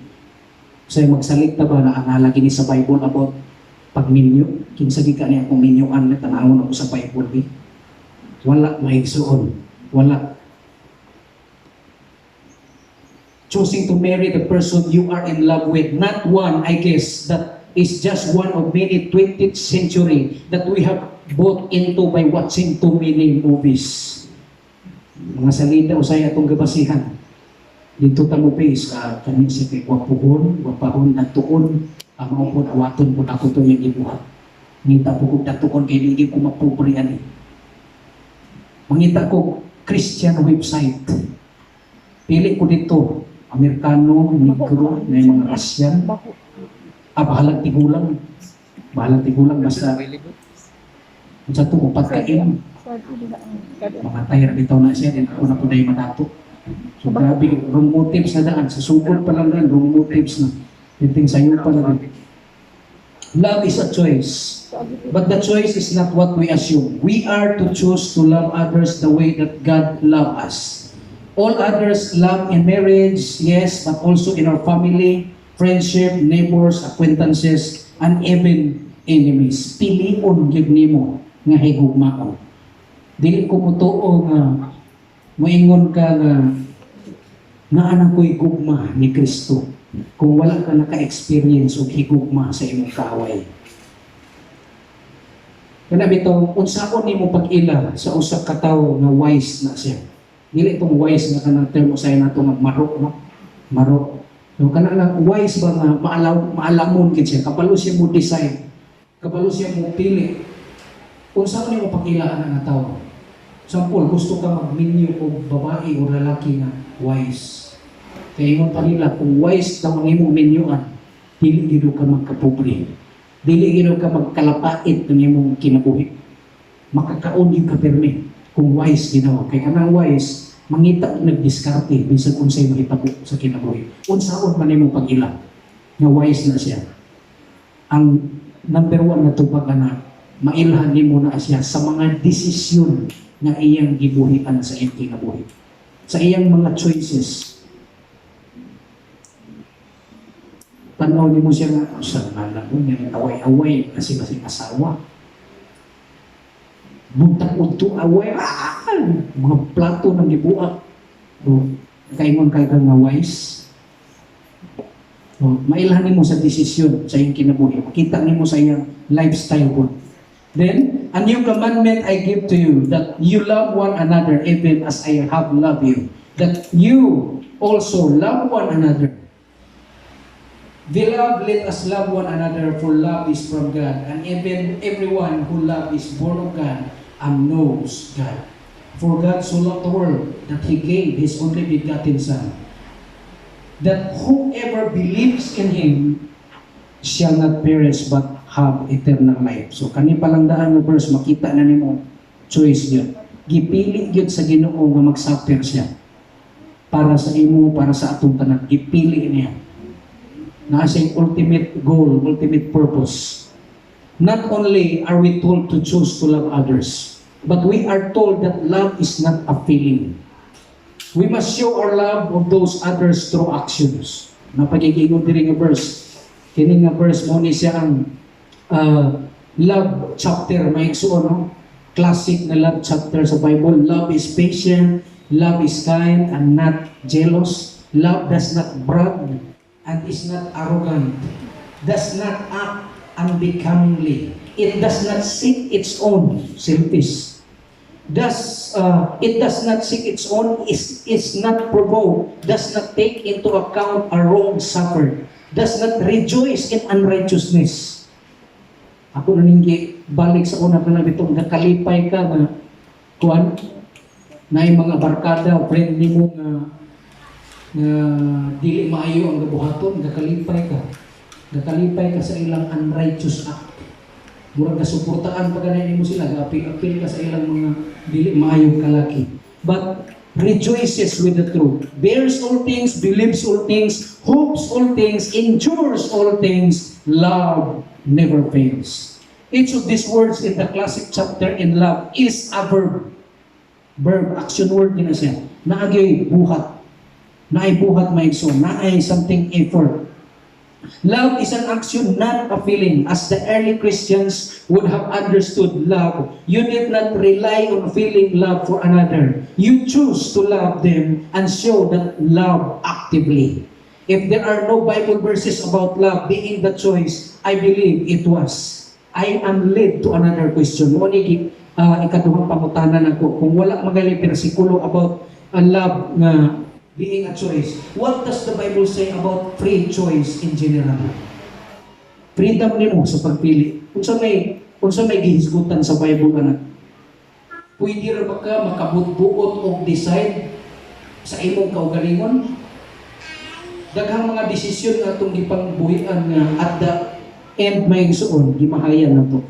So magsalita ba na ang halagi ni sa Bible about pagminyo, kinsa gika niya akong minyoan na tanawon ako sa Bible. Wala maigsuon. Wala. Choosing to marry the person you are in love with, not one, I guess, that is just one of many 20th century that we have bought into by watching too many movies. Mga salida usay atong gabasihan. Dito tamo base, kami si kay wapahon na tuon, maupod awaton po ako to yung ibuhat. Ngita po kong datuon kay hindi ko mapobre ani. Mangita ko Christian website. Pili ko dito, Amerikano, Negro, na yung mga Russian. Baho. Bahalang tigulang. Bahalang tigulang, basta sa ito, upat ka in. Mga tayar bitaw na siya, din ako na po na yung madato. So grabe, wrong motives na daan. Sa sugod pa lang daan, wrong motives na. Yung sayo pa na daan. Love is a choice. But the choice is not what we assume. We are to choose to love others the way that God loves us. All others love in marriage, yes, but also in our family, friendship, neighbors, acquaintances, and even enemies. Pilion gyud nimo nga higugmaon. Dili ko mutuo nga moingon ka nga anak ko'y gugma ni Kristo kung wala ka naka-experience o higugma sa imong kaaway. Kana bitaw unsaon nimo pag-ila sa usa ka tawo nga wise na siya. Dili itong wise nga kanang term usay nato nga maro, no? Maro. So kana lang wise ba nga maalamon gid siya, kapalo siya mo decide, kapalo siya mo pili. Unsa nimo pag-ilaan nga tawo? Sampol, gusto ka magminyo o babae o lalaki nga wise. Kaya ingon pa nila, kung wise ka mga imong minyoan, dili gid ka magkapobre. Dili gid ka magkalapait ng imong kinabuhi. Makakaon yung kapirmi kung wise ginawa. Kaya kanang wise, mangita og nagdiskarte bisan unsay mahitabo sa kinabuhi. Unsaon man imong pag-ila nga wise na siya. Ang number one na tubag na mailhan nimo na siya sa mga desisyon nga iyang gibuhian sa iyang kinabuhi. Sa iyang mga choices. Tanaw ni mo siya nga, sa nga mo, nga away-away kasi asawa. Buntag unto away, mga plato ng gibuak. Kaingon kayo nga wise. Mailhan mo sa desisyon sa iyong kinabuhi. Makita mo sa iyang lifestyle po. Then, a new commandment I give to you, that you love one another even as I have loved you. That you also love one another. Beloved, let us love one another, for love is from God. And even everyone who loves is born of God and knows God. For God so loved the world that He gave His only begotten Son, that whoever believes in Him shall not perish but have eternal life. So kani palang daan ng verse, makita na nimo choice yun. Gipili yun sa Ginoo nga magsuffer siya para sa imo, para sa atong tanan. Gipili niya. Nasa ultimate goal, ultimate purpose. Not only are we told to choose to love others, but we are told that love is not a feeling. We must show our love of those others through actions. Napagigingon diri nga verse. Kini nga verse mo ni siya ang love chapter, may igsuon, no? Classic na love chapter sa Bible. Love is patient, love is kind and not jealous. Love does not brag and is not arrogant, does not act unbecomingly. It does not seek its own, selfish. It does not seek its own, is not provoked, does not take into account a wrong suffered, does not rejoice in unrighteousness. Ako naningi balik sa una pa na bitong nakalipay ka na kuan na yung mga barkada, friend ni mo nga dili maayo ang gabuhaton, nakalipay ka sa ilang unrighteous act. Murag nasuportaan pa ganyan mo sila, apil ka sa ilang mga dili maayo kalaki. But rejoices with the truth, bears all things, believes all things, hopes all things, endures all things, love never fails. Each of these words in the classic chapter in love is a verb. Verb, action word din na siya. Naagay buhat. Naay buhat maigso. Naay something effort. Love is an action, not a feeling. As the early Christians would have understood love, you did not rely on feeling love for another. You choose to love them and show that love actively. If there are no Bible verses about love being the choice, I believe it was. I am led to another question. Mo ni ikaduhang pangutanan ako. Kung wala magaling bersikulo about love na being a choice, what does the Bible say about free choice in general? Freedom nimo sa pagpili. Unsa may gihisgutan sa Bible anak? Pwede ra ba ka makabut-buot og decide sa imong kaugalingon? Daghang mga desisyon nga atong gipangbuhian nga at the end may igsuon gimahayan nato.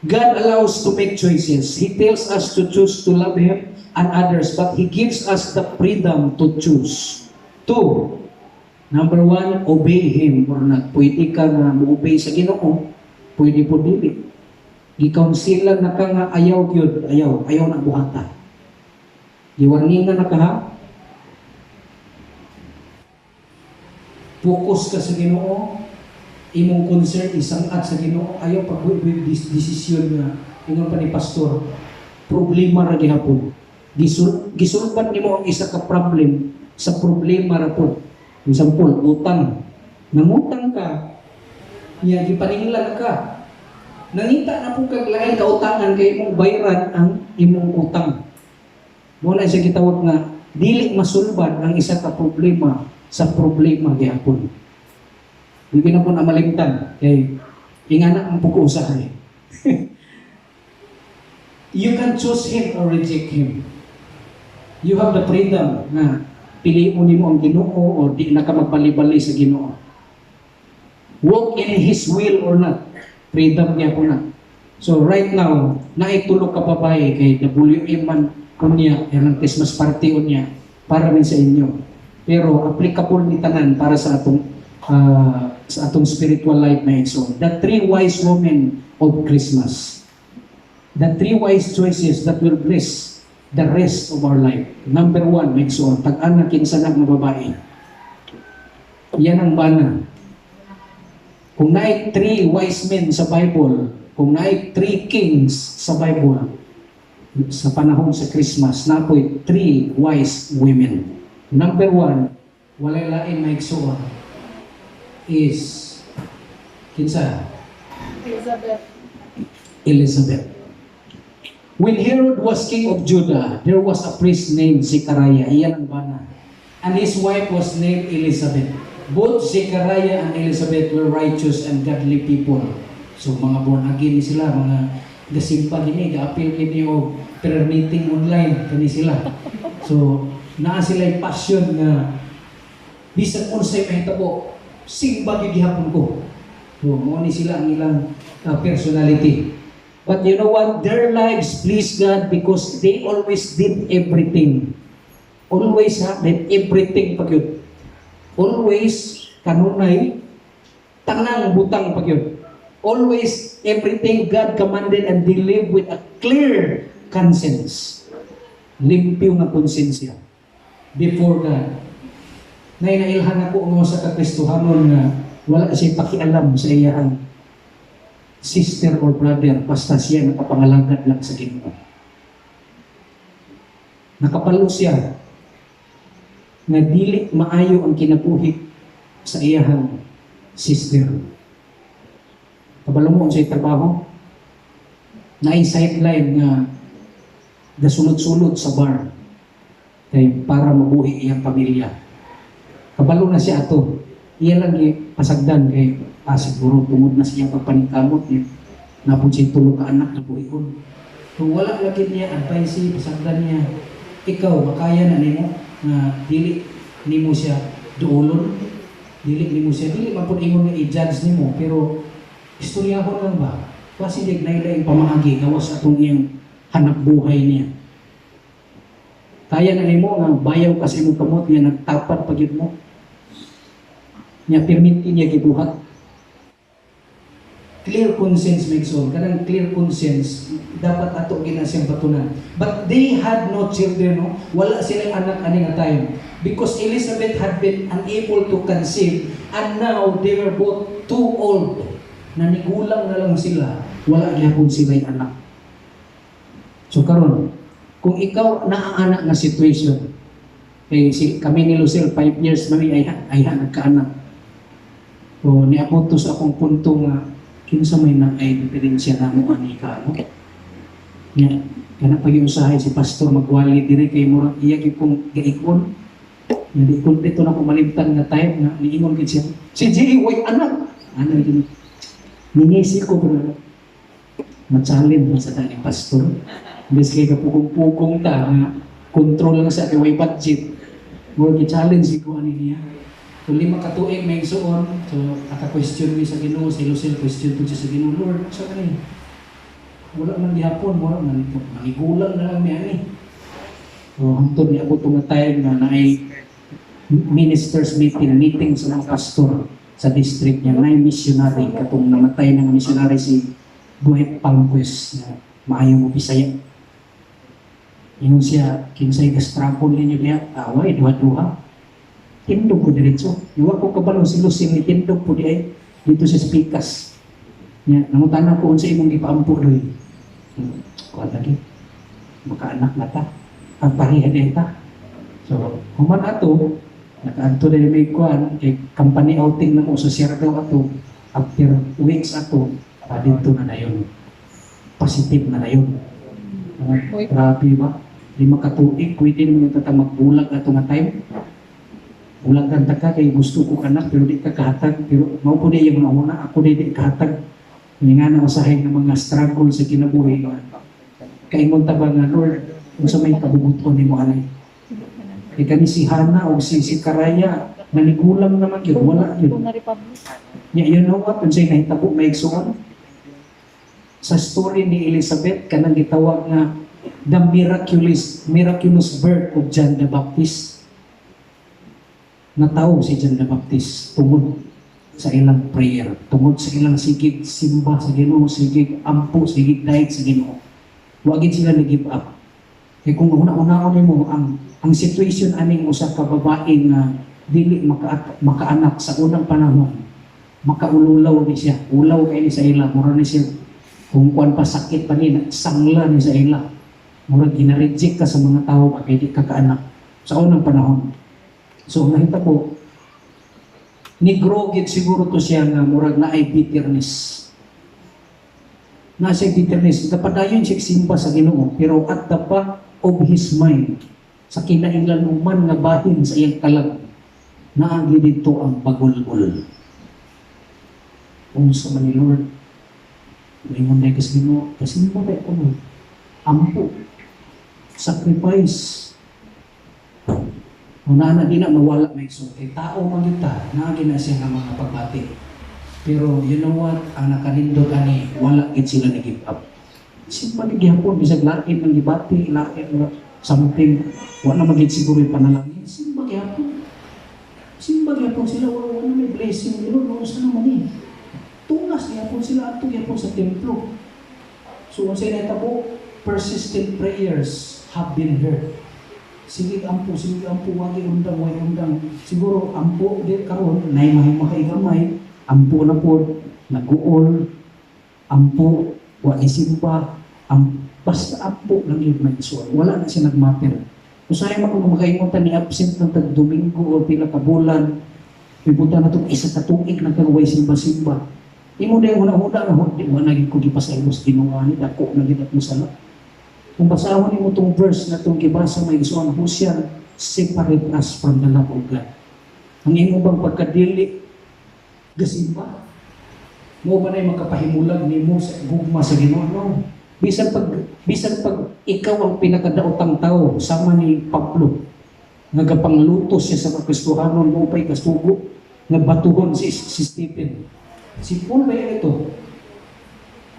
God allows to make choices. He tells us to choose to love Him and others, but He gives us the freedom to choose. 2, number 1, obey Him or not. Pwede ka na mo-obey sa Ginoo, pwede po dili. Gi-counsel na ka nga ayaw gyud, ayaw na buhata. Giwarningan na ka ha. Focus ka sa Ginoo, imong concern isang at sa Ginoo, ayaw pag-buwid desisyon nga ingon pa ni pastor, problema ra gihapon. Gisulban nimo ang isa ka problem sa problema ra pod. Example, utang. Nangutang ka, niya gipaninglan ka. Nangita na po kag lain kautangan kay imong bayaran ang imong utang. Mo na siya gitawag nga dili masulban ang isa ka problema sa problema gihapon. Hindi na po na malimtan. Kaya, ingana ang pag-uusahay. You can choose Him or reject Him. You have the freedom na piliin mo ang Ginoo o di na ka magbalibali sa Ginoo. Walk in His will or not. Freedom niya po na. So right now, naitulog ka babae kay WM man kunya, yung Christmas party niya para rin sa inyo. Pero applicable ni tanan para sa atong spiritual life na ito. The 3 wise women of Christmas. The 3 wise choices that will bless the rest of our life. Number 1, may ito. Tag-anak kinsa na babae. Yan ang bana. Kung naay 3 wise men sa Bible, kung naay 3 kings sa Bible, sa panahon sa Christmas, napoy 3 wise women. Number 1, walay lain may ito. Is kinsa? Elizabeth. When Herod was king of Judah, there was a priest named Zechariah. Iyan ang bana. And his wife was named Elizabeth. Both Zechariah and Elizabeth were righteous and godly people. So mga born again sila, mga gasimpa gini, ga-appeal gini o prayer meeting online kani sila. So naa sila yung passion na bisan unsay mahitabo simba gihapon ko. So, mo ni sila ang ilang personality. But you know what? Their lives please God because they always did everything. Always did everything pagyud. Always kanunay tanang butang pagyud. Always everything God commanded and they live with a clear conscience. Limpyo na konsensya before God. Nailhan ako nga sa kakristohanon na wala siya pakialam sa iyang sister or brother basta siya nakapangalagad lang sa Ginoo. Nakapalo siya na dili maayo ang kinabuhi sa iyang sister. Kabalo mo sa trabaho, na sideline nga gasulod-sulod sa bar kay para mabuhi iyang pamilya. Kabalo na siya ato. Iya lang pasagdan kay siguro tungod na siyang pagpaningkamot niya. Napun siya tulog ka anak na buhion. Kung wala lagi niya advice pasagdan niya, ikaw makaya na nimo na dili nimo siya duolon, dili nimo siya dili man pud ingon nga i-judge nimo, pero istoryahon lang ba? Kasi dignaylay pamaagi gawas atong iyang hanap buhay niya. Kaya na nimo nga bayaw kasi mo kamot niya nagtapat pagid mo. Niya permiti niya gibuhat. clear conscience makes all. Kanang clear conscience, dapat ato ginasiyang patunan. But they had no children, no? Wala silang anak ani nga time. Because Elizabeth had been unable to conceive, and now they were both too old. Nanigulang na lang sila, wala gyapon sila anak. So karon, kung ikaw naaanak nga situation, kami ni Lucille, 5 years mami ay nagkaanak. So niabot to sa akong punto nga, kinsa may na ay diferensya na mo ani ka, no? Nga, kana pag-iusahay si pastor magwali diri kay murag iya gyud kong gaikon. Hindi ko dito na ko malimtan nga time nga niingon gid siya. Si G, way anak. Ano yun? Ninisi ko bro. Matsalin mo sa tani pastor. Bis kay kapugong-pugong ta nga control lang sa kay way budget. Mo gi-challenge ko ani niya. So 5 ka tuig may suon. So ata question mi sa Ginoo, si Lucille question to siya sa Ginoo, Lord, sa kani. Wala man gihapon, wala man manigulang na lang mi ani. So hangtod niabot nga time nga naay ministers meeting sa mga pastor sa district niya, na missionary, katong namatay ng missionary si Buhet Palmquist na maayong Bisaya. Yun siya, kinsay gastrapon ninyo niya, away, duha-duha. Tindog ko diretso. Iwa ko kabalo si Lucille ni tindog po di ay dito sa speakers. Niya, nangutan ko sa imong gipaampo doy. Kuha lagi. Makaanak na ta. Ang parihan ta. So, human ato, nakaanto na yung may kuhan, kay company outing na mo sa Sierra ato, after weeks ato, dito na yun. Positive na yun. Grabe ba? 5 ka tuig, pwede naman yung tatang magbulag ato nga time. Bulag kang taka, kay gusto ko anak, pero di ka kahatag. Pero mau ko na yung mga una, ako di kahatag. Hindi nga na masahin ng mga struggle sa kinabuhi. Kaingon ta ba nga, Lord, kung sa may kabubuton ni mo anay. Kaya kani si Hana o si Karaya, nanigulang naman yun, wala yun. You know what? Kung sa'yo nahitabo, may iksuan. Sa story ni Elizabeth, kanang gitawag nga, the miraculous birth of John the Baptist. Nataw si John the Baptist, tungod sa ilang prayer, tungod sa ilang sigig simba sa Ginoo, sigig ampo, sigig dahit sa Ginoo. Wagin sila nag-give up. Kaya kung una-unaon mo, ang situation aning usa ka babae nga dili makaanak sa unang panahon, makaululaw ni siya, ulaw kay ni sa ila, mura ni siya, kung kuan pa sakit pa ni, sangla ni sa ila, mura ginareject ka sa mga tao, kaya di ka kaanak sa unang panahon. So nakita ko, ni-grow siguro to siya nga murag na ay bitterness. Nasa bitterness, napadayon siya simba sa Ginoo, pero at the back of his mind, sa kinailan man nga bahin sa iyang kalag, naagi dito ang bagol-gol. Kung sa man ni Lord, may munday kasi Ginoo, kasi mo ba ito mo? Ampo, sacrifice. Una na di na mawala may so, kay tao magita, naagi na siya ng mga pagbati. Pero you know what, ang nakanindot ani, wala gid sila nag-give up. Simpa ni gihapon, bisag lain ng gibati, lain ng something, wala magiging siguro yung panalangin. Simpa gihapon. Simpa gihapon sila, wala may blessing. Pero noon sa naman eh. Tunas gihapon sila, ato gihapon sa templo. So, kung sa'yo natabo, persistent prayers have been heard. Sige ampo, wagi undang. Siguro, ampo, di karon nay mahimahay-gamay, ampo na po, nag-uol, ampo, wagi simba, basta ampo lang yung nag-isuan. Wala na siya nag-matter. Kung sa'yo makakaimuntan ni absent ng tag-Domingo o pila ka bulan, pipunta na ito, isa ka tuig na kagaway simba-simba. Imo na yung una-una na, di ba naging kugi pa sa ilos ginuwani, dako na ginat mo sala. Kung basahon mo itong verse na itong gibasa may isuan, Hosea, separate us from the love of God. Ang imo bang pagkadili, gasimba? Mo ba na yung makapahimulag ni mo sa gugma sa Ginoo? No. Bisan pag ikaw ang pinakadaotang tao, sama ni Pablo, nagapangluto siya sa Kristohanon mo pa'y kasugo, nagbatuhon si Stephen. Si Paul ba yan ito?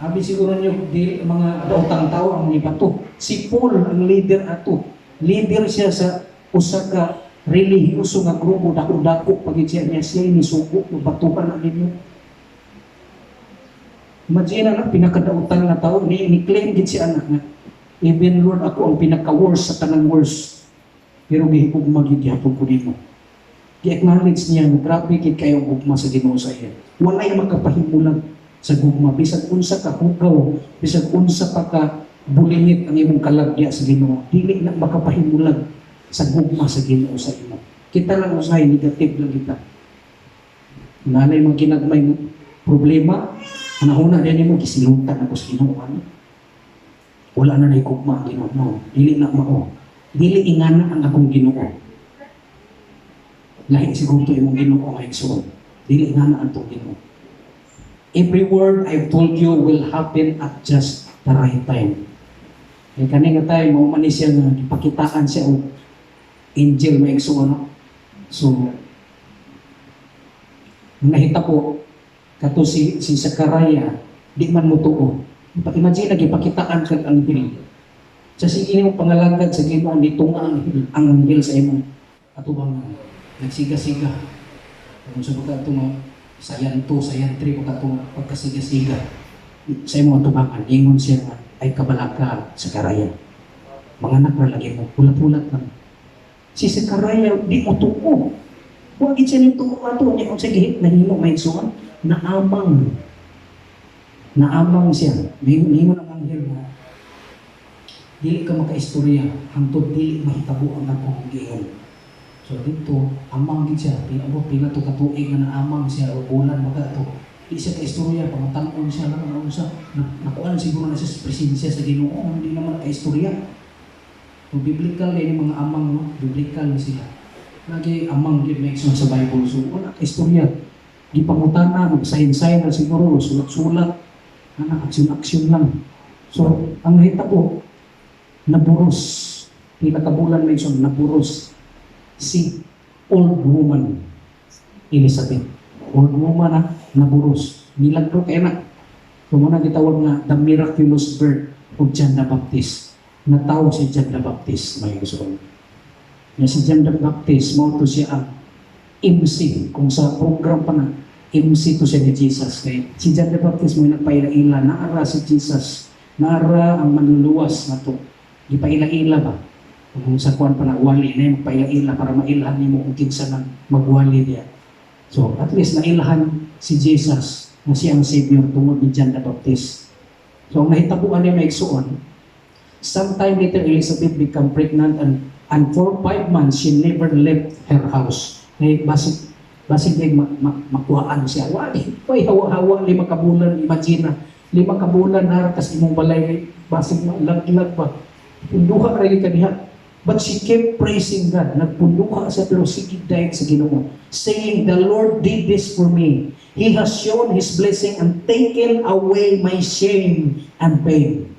Abi siguro niyo mga daotang tao ang nibato. Si Paul ang leader ato. Leader siya sa usa ka relihiyoso nga grupo, dako-dako pagit siya niya ni sugo, batukan na ninyo. Imagine na pinakadautan na tao, ni-claim gid si anak nga, even Lord, ako ang pinaka-worst sa tanang worst. Pero gihipog magigihapon ko nimo. I-acknowledge niya na grabe gid kayo ang gugma sa Ginoo sa iya. Walay makapahimulang sa gugma. Bisag unsa ka hugaw, bisag unsa pa ka bulingit ang imong kalagya sa Ginoo. Dili na makapahimulang sa gugma sa Ginoo sa imo. Kita lang usahay, negative lang kita. Nanay mga ginagmay ng problema, panahon din mo, gisilutan ako sa Ginoo. Wala na naikugma ang Ginoo. No. Dili na mao. Dili ingana ang akong Ginoo. Lahi siguro ito imong Ginoo nga igsoon. Dili ingana ang itong Ginoo. Every word I've told you will happen at just the right time. Kaya kani nga tayo, maumani siya nga, ipakitaan siya o angel may igsoon. No? So, nahita po, kato si Zachariah, di man mo tuo. Imagine, nagipakitaan ka ang anghel. Sa sige mo pangalagad sa Ginoo, dito nga ang anghel sa imo. Ato bang nagsiga-siga. Kung sa buka ito nga, sayantri, pagkasiga-siga. Sa imo atubangan, ingon siya nga, ay kabalaka sa Zachariah. Mga anak na lagi mo, pulat-pulat lang. Si Zachariah, di mo tuo. Huwag siya nito ato, niya kung sige, nahimo may suwan, naamang siya. Nahimo ng anghel mo. Dili ka makaistorya, hangtod dili mahitabo ang akong giingon. So dito, amang gid siya, pila to katuig nga naamang siya, o bulan maka to. Di siya kaistorya, pangatanon siya lang, ano sa, nakuan siguro na siya sa presensya sa Ginoo, hindi naman kaistorya. So biblical din yung mga amang, no? Biblical sila. Lagi amang gid may sa Bible, so wala kaistorya. Di pangutana, magsayin-sayin na siguro, sulat-sulat, aksyon-aksyon lang. So, ang nahitabo, naburos, pila kabulan may naburos, si old woman Elizabeth. Old woman na naburos. Milagro kaya na. So muna gitawag nga the miraculous birth of John the Baptist. Natawag si John the Baptist. May gusto ko. Na si John the Baptist, mauto siya ang MC. Kung sa program pa na, MC to siya ni Jesus. Kaya si John the Baptist mo nagpaila-ila. Naara si Jesus. Naara ang manluluwas na to. Gipaila-ila ba? Kung sa kuwan pa nagwali na yung paila-ila para mailahan niyo kung kinsa nang magwali diya. So, at least nailahan si Jesus na siyang Savior tungod ni John the Baptist. So, ang nahitabuan niya may igsuon, sometime later Elizabeth became pregnant and for 5 months she never left her house. Kaya basig din makuhaan siya. Wali, hawa-hawa, 5 kabulan, imagine na, 5 kabulan na kas imong balay, basig lag-lag pa. Punduha rin kaniha. But she kept praising God. Nagpunduha siya pero sige dahil sa Ginoo. Saying, the Lord did this for me. He has shown His blessing and taken away my shame and pain.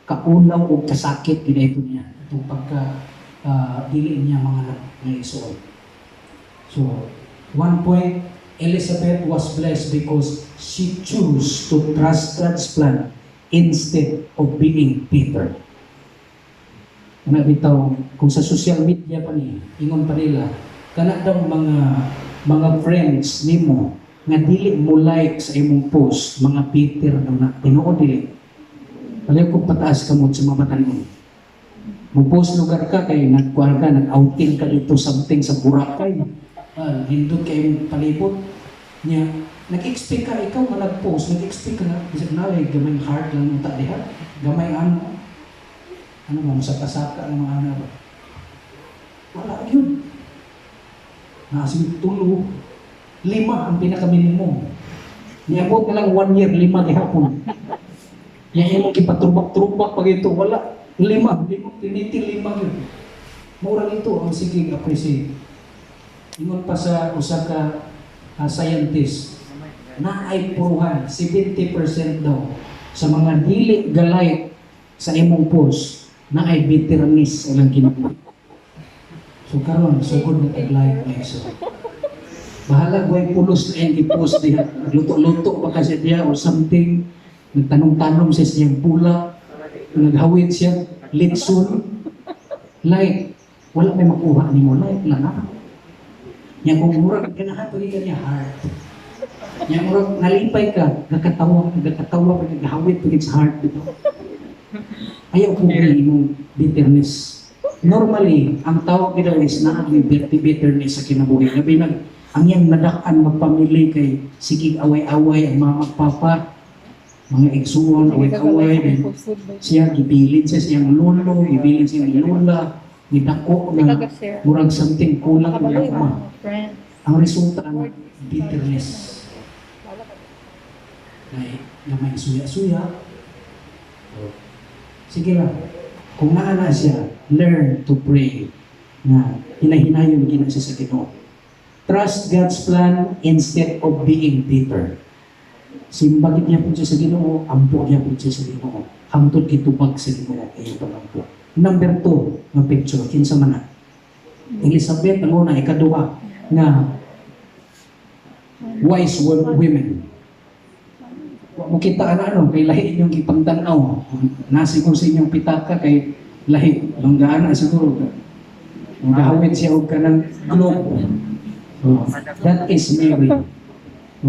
Kaunaw o kasakit, ginito niya. Itong dili niya mga naisuon. So, one point, Elizabeth was blessed because she chose to trust God's plan instead of being bitter. Bitaw, kung sa social media pa niya, ingon pa nila, kana daw mga friends nimo nga dili mo like sa imong post, mga bitter daw na, tinuod dili. Palayo kung pataas ka mo sa mga batanon. Mo-post lugar ka, kay nagkuhan ka, nag-outing ka dito something sa Boracay. Hindot kayong palibot niya. Nag-expect ka, ikaw nga nag-post, nag-expect ka na, isip na, gamay heart lang yung talihan, gamay ano mo, saka-saka ng mga anak. Wala yun. Nasing 5 ang pinaka-minimum. Niabot na lang 1 year, 5 gihapon. Yan yung ipatrubak-trubak pag ito, wala. 5 tinitil 5 yun. Mura ito ang siging appreciate. Ingon pa sa usa ka scientist, na ay puruhan, 70% daw sa mga dili galay sa imong post, na ay bitterness ilang ginagawa. So karon sugod na tag-live na iso. Bahala guay pulos na yung i-post diya. Luto-luto pa kasi diya or something. Nagtanong-tanong sa siyang pula. Naghawid siya. Litson. Like, wala may makuha ni mo. Like lang ha. Yan kung mura, ganahan pa rin niya heart. Nya murag nalipay ka, gakatawa pa gahawit pagit sa heart dito. Ayaw po imong bitterness. Normally, ang tawag nila is na bitterness sa kinabuhi. Labi nag ang iyang nadakan magpamili kay sige away-away ang mga magpapa, mga igsuon, away-away, then siya gibilin siya siyang lolo, gibilin siya ng lola, nidako na murag something kulang ng ama. Friend. Ang resulta ng bitterness. Na may suya-suya. Sige lang. Kung naana siya, learn to pray na hinahinayon gina siya sa Ginoo. Trust God's plan instead of being bitter. Simbagit niya po siya sa Ginoo, ampo niya po siya sa Ginoo. Hangtod kitubag sa Ginoo, kayo pag-ampo. Number 2, ng picture, kinsa man na. Elizabeth, ang una, ikaduwa, na wise women. Wa mo kita ano, kay lahi inyong ipagtanaw. Nasi ko sa inyong pitaka kay lahi. Langgaan na siguro. Magahawid siya og kanang globe. So, that is Mary. So,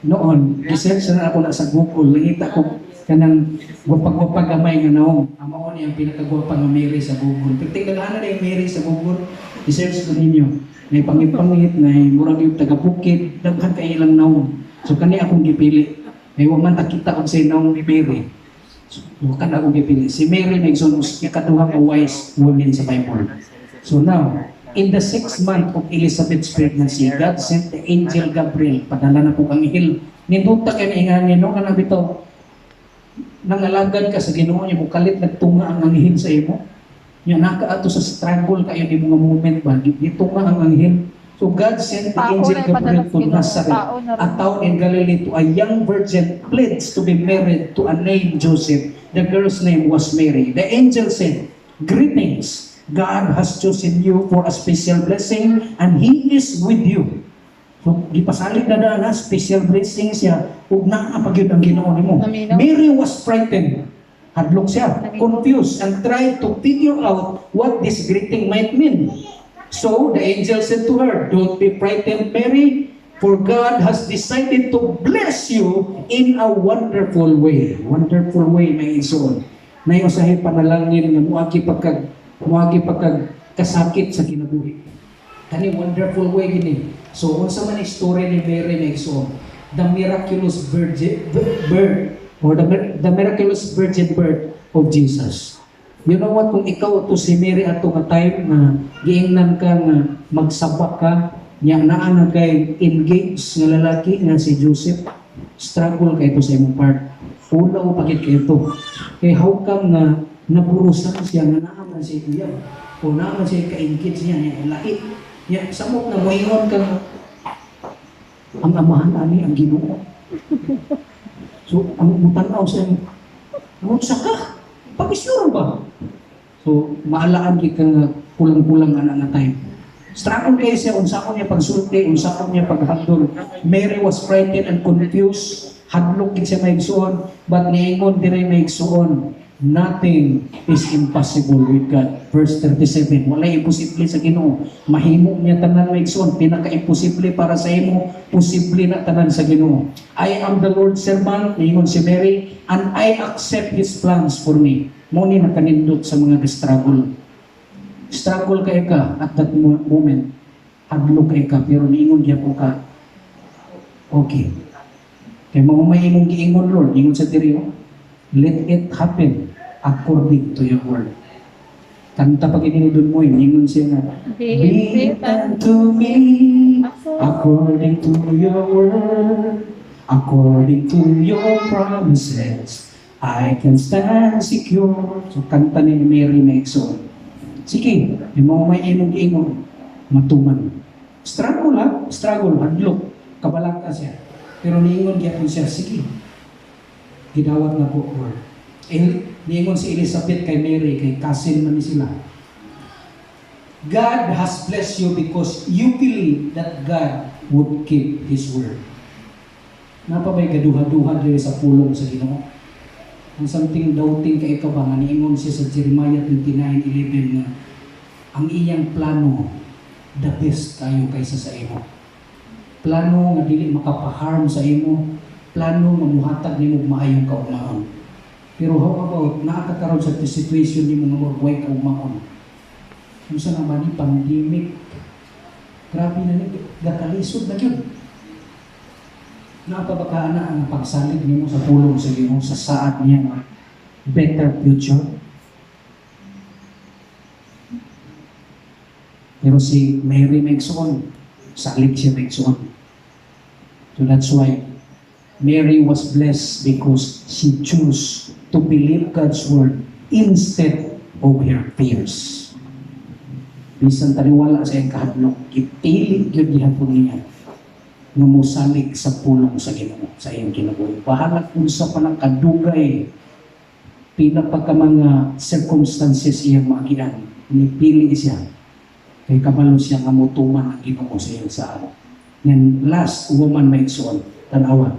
noon, research na ako na sa Google, nakita ko kanang gwapag-gwapag gamay nga naong. Amo ni ang pinakagwapag nga Mary sa Google. Tingnan na yung Mary sa Google. Research ko ninyo. May pangit-pangit, may murag yung taga-bukid, daghan kay ilang naong. So, kani akong gipili. May waman takita ko sa naong ni Mary. So, kan akong gipili. Si Mary may ikaduhang wise woman sa Bible. So now, in the 6th month of Elizabeth's pregnancy, God sent the angel Gabriel, padala na po ang anghel. Ninduta kayo na ingani, no? Kana bitaw, nangalagad ka sa Ginoo niya, bukalit nagtunga ang anghel sa imo. Nya nakaato sa struggle kayo ni mga moment ba, gitunga ang anghel. So God sent the angel Gabriel to Nazareth, a town in Galilee, to a young virgin pledged to be married to a named Joseph. The girl's name was Mary. The angel said, "Greetings, God has chosen you for a special blessing and He is with you." So, gipasalig na daan special blessing siya, ug naapagyud ang Ginoo nimo. Mary was frightened. Hadlok siya, confused, and tried to figure out what this greeting might mean. So, the angel said to her, "Don't be frightened, Mary, for God has decided to bless you in a wonderful way." Wonderful way, may isuon. Na yung sahi panalangin nga muagi pagkag kasakit sa kinabuhi. Kani wonderful way gini. So, unsa man ang story ni Mary na isuon? The miraculous virgin birth, or the miraculous virgin birth of Jesus. You know what, kung ikaw to si Mary ato nga time na giingnan ka nga magsabak ka, nya naa na kay engaged nga lalaki nga si Joseph, struggle kay to sa imong part. Ulaw pagit kay to. Kay how come nga naburusan siya nga naa man siya iya. O naa man siya ka-engaged niya, nya lahi. Nya samot na moingon ka nga, ang amahan ani ang Ginoo. So ang mutanaw sa sa ka? Pag-isure ba? So, maalaan di ka nga kulang-kulang nga time. Struggle kayo siya, unsakon niya pagsulti, unsakon niya paghandol. Mary was frightened and confused. Hadlok siya maigsuon, but niingon dire maigsuon, nothing is impossible with God. Verse 37, wala imposible sa Ginoo. Mahimo niya tanan maigsuon, pinaka-imposible para sa imo, posible na tanan sa Ginoo. I am the Lord's servant, niingon si Mary, and I accept His plans for me. Muni nakanindot sa mga struggle. Struggle kayo ka at that moment. Hadlok kayo ka, pero niingon niya po ka, okay. Kaya mga may imong giingon, Lord, ingon sa diriyo, let it happen according to your word. Kanta pag ininudon mo, ingon siya nga, be it unto me according to your word, according to your promises, I can stand secure. So, kanta ni Mary Nexon. Sige, yung mga may inong matuman. Struggle ha? Struggle, hadlok. Kabalaka siya. Pero niingon niya po siya, sige. Gidawat na po, Lord. Niingon si Elizabeth kay Mary, kay cousin man ni sila. God has blessed you because you believe that God would keep His word. Napabay gaduha-duha diri sa pulong sa Ginoo. Ang something doubting kay ikaw ba, niingon siya sa Jeremiah 29:11 na ang iyang plano, the best kayo kaysa sa imo. plano nga dili makapaharm sa imo, plano nga muhatag nimo maayong kaugmaon. Pero how about naakakaroon sa situation nimo nga murag kaugmaon? Unsa na ba ni pandemic? Grabe na ni gakalisod na gyud. Napabaka na ang pagsalig nimo sa pulong sa Ginoo sa saad niya nga better future. Pero si Mary Megson, salig siya Megson. So that's why Mary was blessed because she chose to believe God's word instead of her fears. Bisan taliwala sa iyang kahadlok, ipili yun gihapon niya nga musalig sa pulong sa Ginoo sa iyang kinabuhi. Bahala kung sa panang kadugay, pila pa ka mga circumstances iyang maagian, nipili siya. Kay kabalo siya nga mutuman ang Ginoo sa iyang saan. Then last woman may igsoon, tanawa.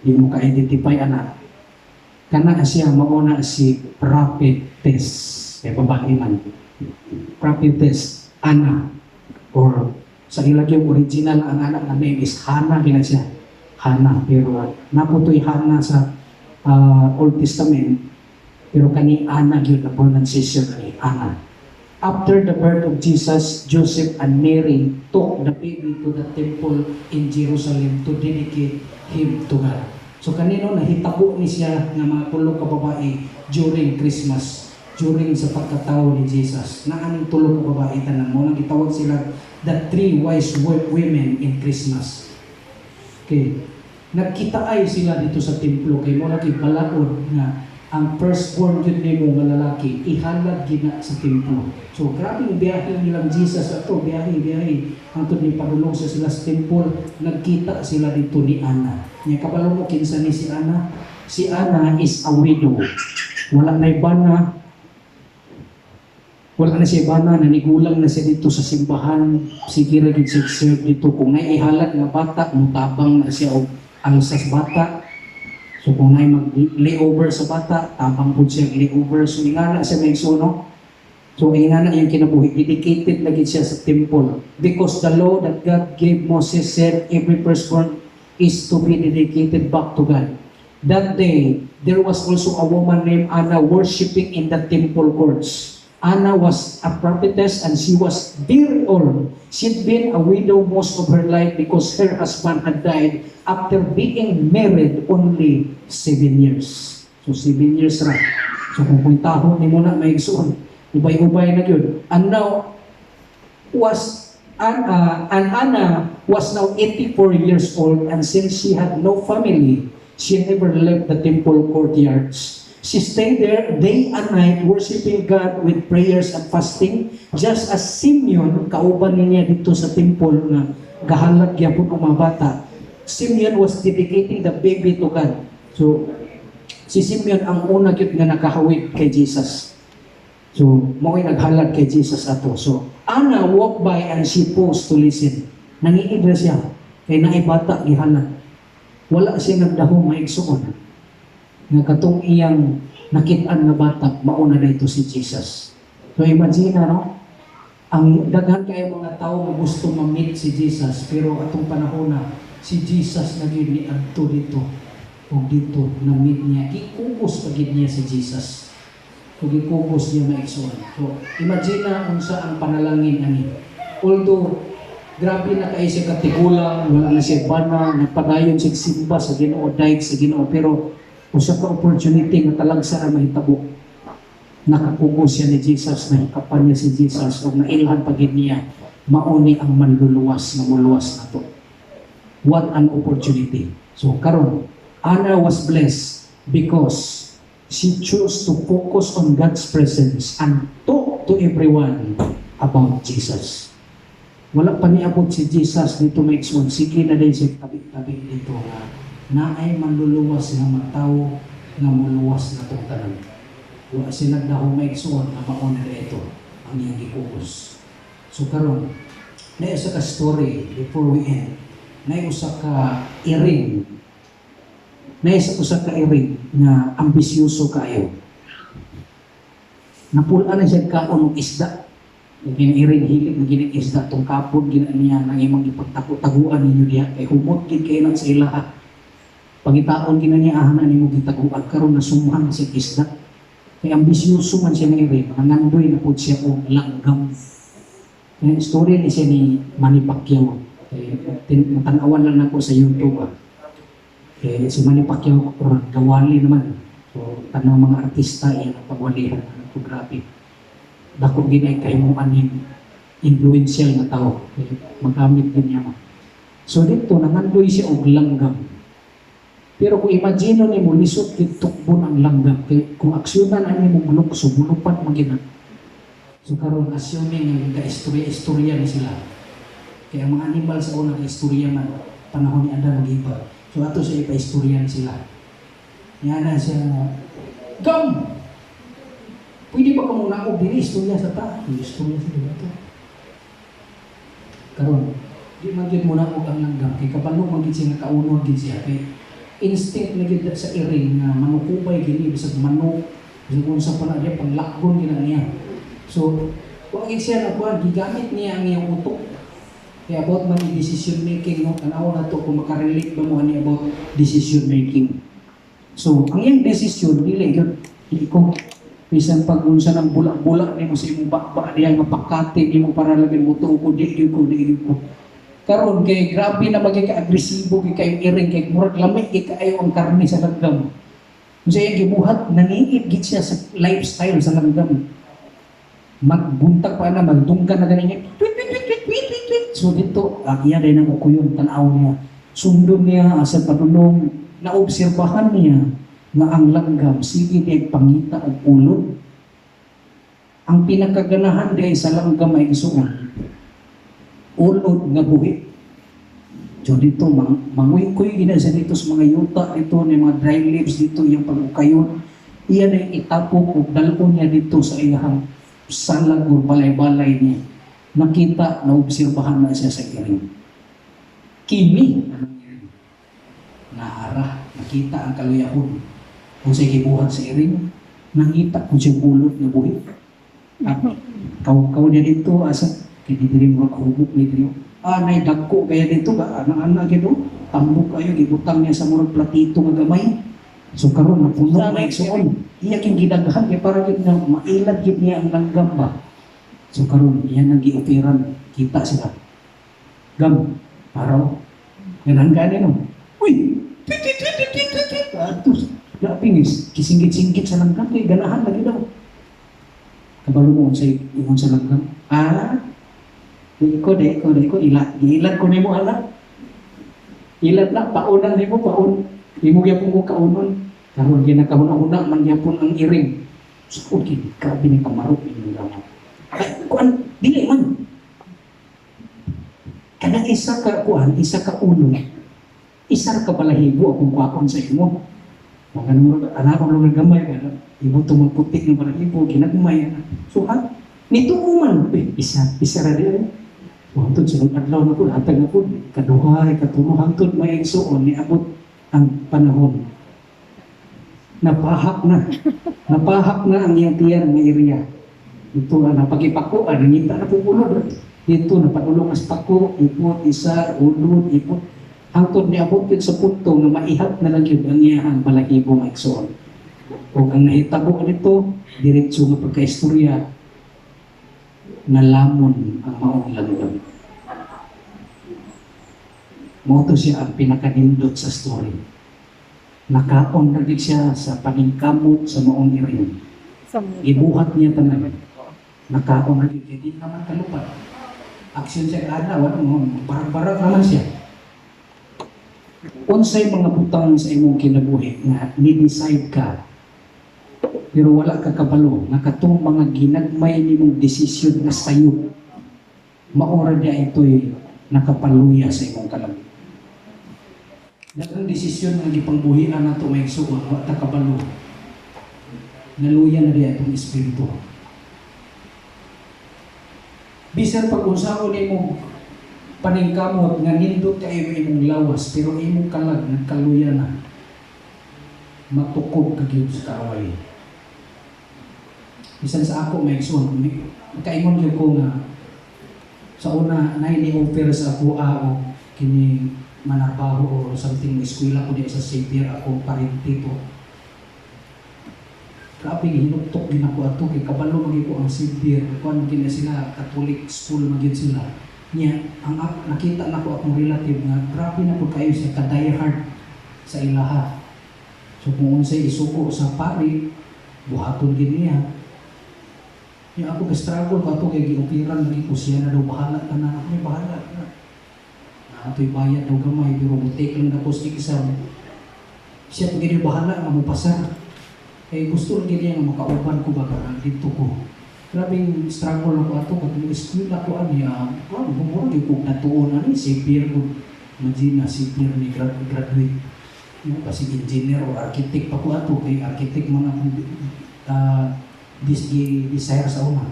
Di mo ka-identify anak. Kana siya mauna si prophetess. Kaya babae man. Prophetess Anna or sa ilang yung original ang anak na name is Hannah kaya siya. Hannah. Pero naputoy Hannah sa Old Testament. Pero kani Anna yun na pronunciation ni Anna. After the birth of Jesus, Joseph and Mary took the baby to the temple in Jerusalem to dedicate him to God. So kanino nahitabo ni siya nga mga tulo ka babae during Christmas, during sa pagkatao ni Jesus. Na aning tulo ka babae tanan mo nang gitawag sila the three wise women in Christmas. Okay. Nagkita ay sila dito sa templo kay mo lagi balaod nga ang firstborn yun nimo nga lalaki ihalad gina sa templo. So grabe yung biyahe nilang Jesus ato, biyahe. Hangtod ni padulong sa sila sa temple, nagkita sila dito ni Anna. Nya kabalo mo kinsa ni si Anna? Si Anna is a widow. Wala na ibana. Wala na siya ibana, nanigulang na siya dito sa simbahan. Sige ra gid siya serve dito kung nay ihalad nga bata, mutabang na siya og alsas bata. So kung may mag-layover sa bata, tabang po siya layover. So ingana siya may suno. So ingana yung kinabuhi. Dedicated lagi siya sa temple. Because the law that God gave Moses said every firstborn is to be dedicated back to God. That day, there was also a woman named Anna worshiping in the temple courts. Anna was a prophetess and she was very old. She'd been a widow most of her life because her husband had died after being married only 7 years. So 7 years ra. So kung puntahon ni mo na may igsoon, ubay-ubay na yun. And now, Anna was now 84 years old and since she had no family, she never left the temple courtyards. She stayed there day and night worshiping God with prayers and fasting just as Simeon, kauban niya dito sa temple na gahalag gyapon ang mga bata. Simeon was dedicating the baby to God. So, si Simeon ang una gyud nga nakahawid kay Jesus. So, mao'y naghalad kay Jesus ato. So, Anna walked by and she paused to listen. Nangiid na siya kay naay bata gihalad. Wala siya nagdahong maigsuon. Nga katong iyang nakitaan na bata, mauna na ito si Jesus. So imagine no? Ang daghan kayo mga tao nga gusto ma-meet si Jesus, pero atong panahon na, si Jesus naging ni adto dito, o dito, na-meet niya. Ikubos pagid niya si Jesus. O ikubos niya maigsuon. So imagine na kung sa ang panalangin ani. Although, grabe na kayo siya katigulang, wala na siya bana, nagpadayon siya simba sa Ginoo, dahil sa Ginoo, pero usa ka opportunity nga talagsa ra mahitabo. Nakakugos siya ni Jesus, nahikapan niya si Jesus, o nailhan pagid niya, mauni ang manluluwas na muluwas na to. What an opportunity. So karon, Anna was blessed because she chose to focus on God's presence and talk to everyone about Jesus. Wala pa niabot si Jesus dito may igsoon. Sige na din siya tabi-tabi dito nga na ay manluluwas nga matao nga muluwas na itong tanan. Wala sila dahong may igsoon na mauna na ito ang iyang gikubos. So karon, na isa ka story before we end. Na isa ka iring. Na isa ka iring na ambisyoso kayo. Napulaan na siya kaon ng isda. Giniiring hilig na ginisda tong kapod gina niya nang imong ipagtago-taguan ninyo diha kay humot gid kay nang sa ilaha. Pangitaon gina niya ahanan nimo gitaguan karon nasumuhan sa isda. Kay ambisyoso man siya ni nangandoy na pud siya og langgam. Kaya istorya ni siya ni Manny Pacquiao. Matanawan lang nako sa YouTube. Kaya si Manny Pacquiao gawali naman. So tanang mga artista yan ang pagwalihan ng photography. Dako ginay kahimuan yung influential na tao. Kaya magamit din niya. So dito nangandoy siya og langgam. Pero kung imagine ni mo, lisod kitukbon ang langgam. Kung aksyonan ang mo bulok, so bulupan magina. So karon assuming nga istorya ni sila. Kaya ang mga animal sa unang istorya man, panahon ni Adan nag-iba. So ato siya ipa-istorya sila. Yan na siya, Gam! Pwede ba ka muna ako dili istorya sa ta? Istorya sa dito. Karon, di magid muna ako ang langgam. Kaya kapalo magid siya nga kaunod din siya. Kaya instinct na gid sa iring na manukubay gini bisag manok bisag unsa pa na diya panglakgon gina niya. So wa gid siya na kuan gigamit niya ang iyang utok. Kaya about man decision making no tanaw na to kung makarelate ba mo ani about decision making. So ang iyang decision dili gyud ko bisan pag unsa nang bulak-bulak nimo sa imong bakba diya nga pakate nimo para labi mo tuo di gyud ko. Karon kay grabe na maging ka-agresibo kay kayo iring kay murag lamig kay kaayo ang karne sa langgam. Kung siya gibuhat naniid gid siya sa lifestyle sa langgam. Magbuntag pa na magdunggan na ganin tweet. So dito iya din ang kuyon tan-aw niya. Sundon niya asa padulong naobserbahan niya nga ang langgam sige di pangita og ulod. Ang pinakaganahan di sa langgam ay isuon ulod nga buhi. So dito, manguy-kuy gina sa dito sa mga yuta, dito na mga dry leaves dito, yung pag-ukayon. Iyan ay itapok o dalon niya dito sa iyang salag o balay-balay niya. Nakita, naobserbahan na siya sa iring. Kimi, naara, nakita ang kaluyahon. Kung siya gibuhat sa iring, nakita kung siya ulod nga buhi. Kau niya dito, asa, kaya diri mo hubog ni diri. Nay dagko kaya dito ba ana-ana gid tambok kayo gibutang niya sa murag platito nga gamay. So karon napuno na igsuon. Iya king gidaghan kay para gid na mailad gid niya ang langgam ba. So karon iya nang giupiran kita sila. Gam paraw. Ganang gani no. Uy. Atus. Lapingis kisingit-singit sa langgam kay ganahan lagi daw. Kabalo mo sa ingon sa langgam. Iko, ilat ko nimo anak. Ilat na, paunan nimo, paun. Imo gyapon ko kaunon. Karon ginakahuna-huna man gyapon ang iring. So, okay, grabe ni kamarot ni mga kuan, dili man. Kana isa ka kuan, isa ka ulo. Isa ka balahibo akong kuakon sa imo. Mga anak ko lang gamay ka. Imo tumagputik ng balahibo, ginagmay. So, nito man, isa ra di. Hantod sa adlaw na po, hatag na po, kaduhay, katulo, hantod may igsuon, niabot ang panahon. Napahak na ang iyang tiyan ng area. Ito na napag-ipako, nangita na po ulod. Dito, napadulong as pako, ipot, isa, ulod, ipot. Hantod niabot yun sa punto na maihap na lang yun ang iyang balahibo na igsuon. Kung ang nahitabo nito, diretso nga pagka-istorya, nalamon ang maong langgam. Moto siya ang pinakanindot sa story. Nakaon lagi siya sa paningkamot sa maong iring. Ibuhat niya tanan. Nakaon lagi kaya di naman kalupat. Aksyon siya kada, wala mo, barak-barak naman siya. Unsay mga butang sa imong kinabuhi nga ni-decide ka pero wala ka kabalo, nakatong mga ginagmay ni mong desisyon na sayo, maura niya ito'y nakapaluya sa imong kalamit. Dagang desisyon nga gipangbuhian nato may suon, wala ka kabalo, naluya na niya itong espiritu. Bisan pag-usawa ni mo paningkamot nga nindot kayo imong lawas, pero imong kalag, nagkaluya na, matukog kagyod sa kaaway. Bisan sa ako may igsoon, kaingon gyud ko nga sa una na ini-offer sa ako kini manabaho o something eskwela ko di sa Xavier ako parente to. Grabe hinuktok din ako ato kay kabalo magi ko ang Xavier kuan gina sila Catholic school magyud sila. Nya ang nakita nako akong relative nga grabe na pud kayo siya ka diehard sa ilaha. So kung unsay isuko sa pari buhaton gid niya. Nya ako ga-struggle ko ato kay gi-operan lagi ko siya na daw bahala ka na may bahala ka na. Ato'y bayad daw gamay pero take lang na po sa exam. Siya pag bahala nga mo pasar. Eh gusto rin niya nga makauban ko baga dito ko. Grabing struggle ako ato pag nag-eskwela ko niya. Bumura yung kong natuon ani Xavier ko. Imagine na Xavier ni graduate. Yung kasi engineer o architect pa ko ato kay architect mga desire sa una.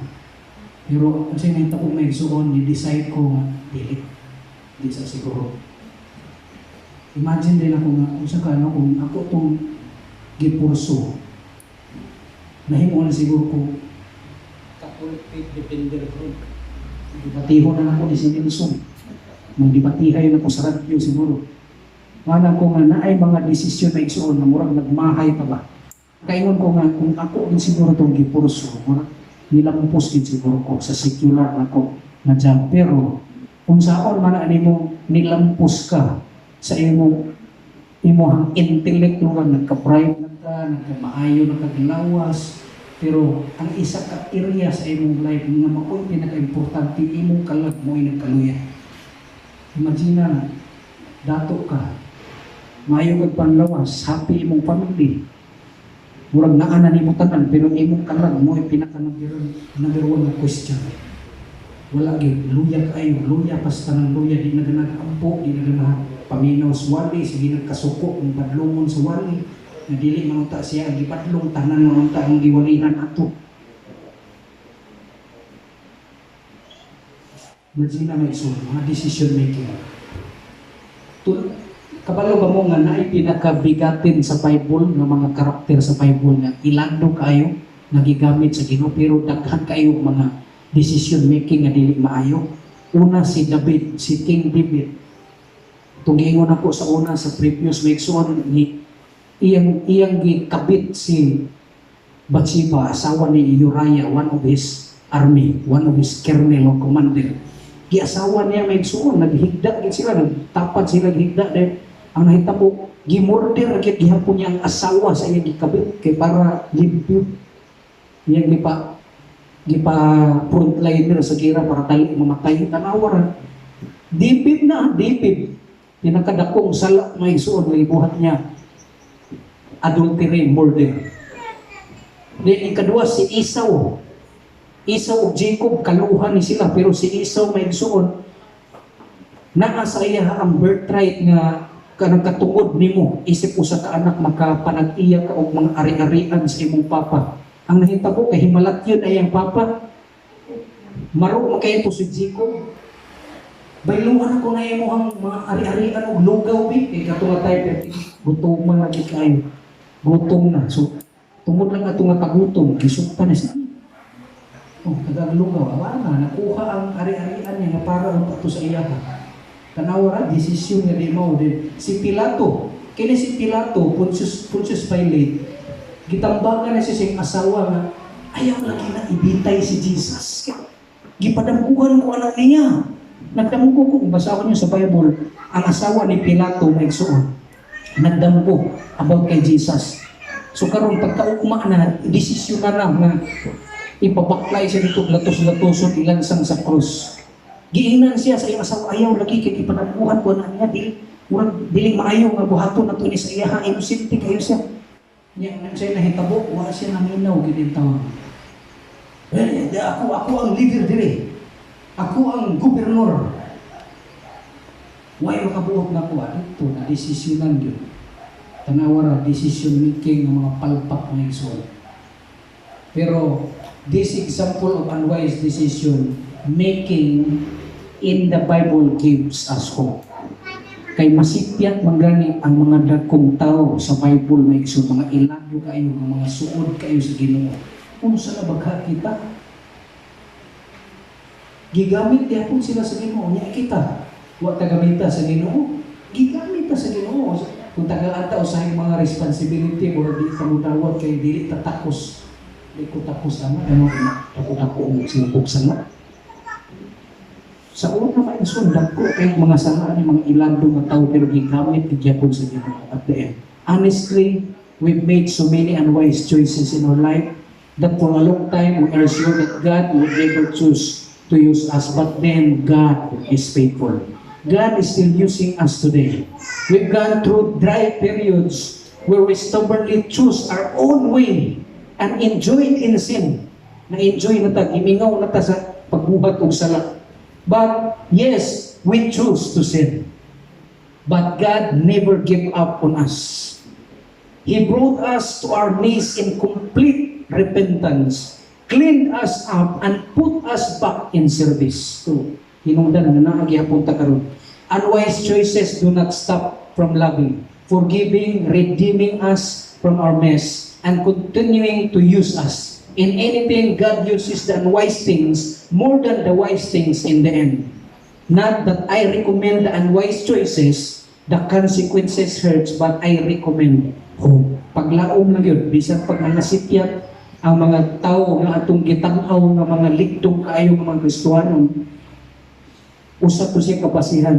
Pero kasi nang ko may suon ni-decide ko nga dili. Di sa siguro. Imagine din ako nga kung sa kano kung ako itong gipurso. Nahimo na siguro ko Catholic faith defender ko. Dibatiho na ako ni si Nelson. Magdibatihay na ko sa radyo siguro. Mana ko nga naay mga desisyon na igsuon na murag nagmahay pa ba. Kaingon ko nga kung ako din siguro itong gipurso, nilampos din siguro ko sa secular na ko na job. Pero kung saan man ani mo nilampos ka sa imong intellect nga nagka-pride na ka, nagkamaayo na kaglawas, pero ang isa ka area sa imong life nga mao'y pinaka-importante imong kalag mo ay nagkaluya. Imagine na dato ka, maayo kag panlawas, happy imong family. Murag naa na nimo tanan pero imong kalag mo ay pinaka-number one na question. Wala gyud luya kayo, luya pas tanang luya di na ganag-ampo, di na ganag paminaw sa wali, sige nagkasuko ng badlongon sa wali, na dili manunta siya ang gibadlong tanan manunta ang giwalihan ato. Imagine na may isun, mga decision making. Kabalo ba mo nga naay pinakabigatin sa Bible ng mga karakter sa Bible nga ilando kayo nagigamit sa Ginoo pero daghan kayo mga decision making nga dili maayo. Una si David, si King David. Tungingon ako sa una sa previous mixon ni iyang gikabit si Bathsheba, asawa ni Uriah, one of his army, one of his colonel o commander. Giasawa niya mixon, naghigda gid sila, nagtapad sila higda dahil ang nahitabo gimorder gid gihapon niya ang asawa sa iyang gikabit kay para libyo. Iyang gipa frontliner sa gira para dali mamatay tanawaran. Dipib na, dipib. Pinakadakong sala may suon may buhat niya. Adultery, murder. Then ikadua si Esau. Esau ug Jacob kaluhan ni sila pero si Esau may suon naa sa iya ang birthright nga kanang katungod nimo isip usa ka anak makapanag-iya ka og mga ari-arian sa imong papa. Ang nahitabo kay himalat yun ay ang papa. Maro makayo to si Jacob. Bayluhan ako na imong mga ari-arian og lugaw bi kay katong type gutom man lagi kayo. Gutom na. So tungod lang ato nga pagutom gisukta na siya. Oh, tagaglugaw awana nakuha ang ari-arian niya nga para ato sa iya. Tanawara desisyon nga di mao din si Pilato. Kini si Pilato Pontius Pilate gitambagan na siya sa asawa nga ayaw lagi na ibintay si Jesus. Gipadamkuhan ko anak niya. Nagdamko ko, kung basa ko niyo sa Bible, ang asawa ni Pilato may suon. Nagdamko about kay Jesus. So karon pagkaugma na, desisyon na lang na ipabaklay siya dito, latos-latoson, ilansang sa krus. Giingnan siya sa iyang asawa, ayaw lagi kay ipadamkuhan ko anak niya, dili maayo nga buhaton na to ni sa iya, inosente kayo siya. Niya siya nahitabo, wala siya naminaw, ganyan tawag. Ako ang leader dire. Ako ang gobernador. Way makabuot na ko dito na desisyonan yun. Tanawara decision making ng mga palpak ng igsoon. Pero this example of unwise decision making in the Bible gives us hope. Kay masipyat manggani ang mga dagkong tao sa Bible na igsoon, mga ilado kayo, mga suod kayo sa Ginoo. unsa na bagha kita. Gigamit gyapon sila sa Ginoo nya kita. Wa ta gamita sa Ginoo. Gigamit ta sa Ginoo. Kung tagaan ta usahay mga responsibility or di ta mudawat kay dili ta takos. Di ko takos ana ano na ako sinupog sana. Sa una may sundak ko kay mga sanga ni mga ilando nga tawo pero gigamit gyapon sa Ginoo at the end. Honestly, we've made so many unwise choices in our life that for a long time we are sure that God will never choose to use us, but then God is faithful. God is still using us today. We've gone through dry periods where we stubbornly choose our own way and enjoy in sin. Na-enjoy na ta, gimingaw na ta sa pagbuhat o sala. But yes, we choose to sin. But God never gave up on us. He brought us to our knees in complete repentance, cleaned us up, and put us back in service. So, hinungdan na naagyapon ta karon. Unwise choices do not stop from loving, forgiving, redeeming us from our mess, and continuing to use us. In anything, God uses the unwise things more than the wise things in the end. Not that I recommend the unwise choices, the consequences hurts, but I recommend hope. Paglaom lang yun, bisan pag nanasityat ang mga tao nga atong gitanaw nga mga ligtong kaayo nga mga Kristohanon, usap to siya kapasihan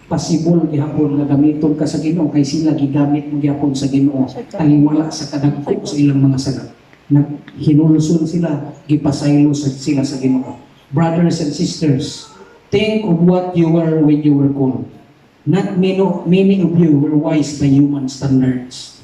pasibol gihapon nga gamiton ka sa Ginoo kay sila gigamit mo gihapon sa Ginoo taliwala sa kadagko sa ilang mga sala. Hinulson sila, gipasaylo sila sa Ginoo. Brothers and sisters, think of what you were when you were called. Not many of you were wise by human standards.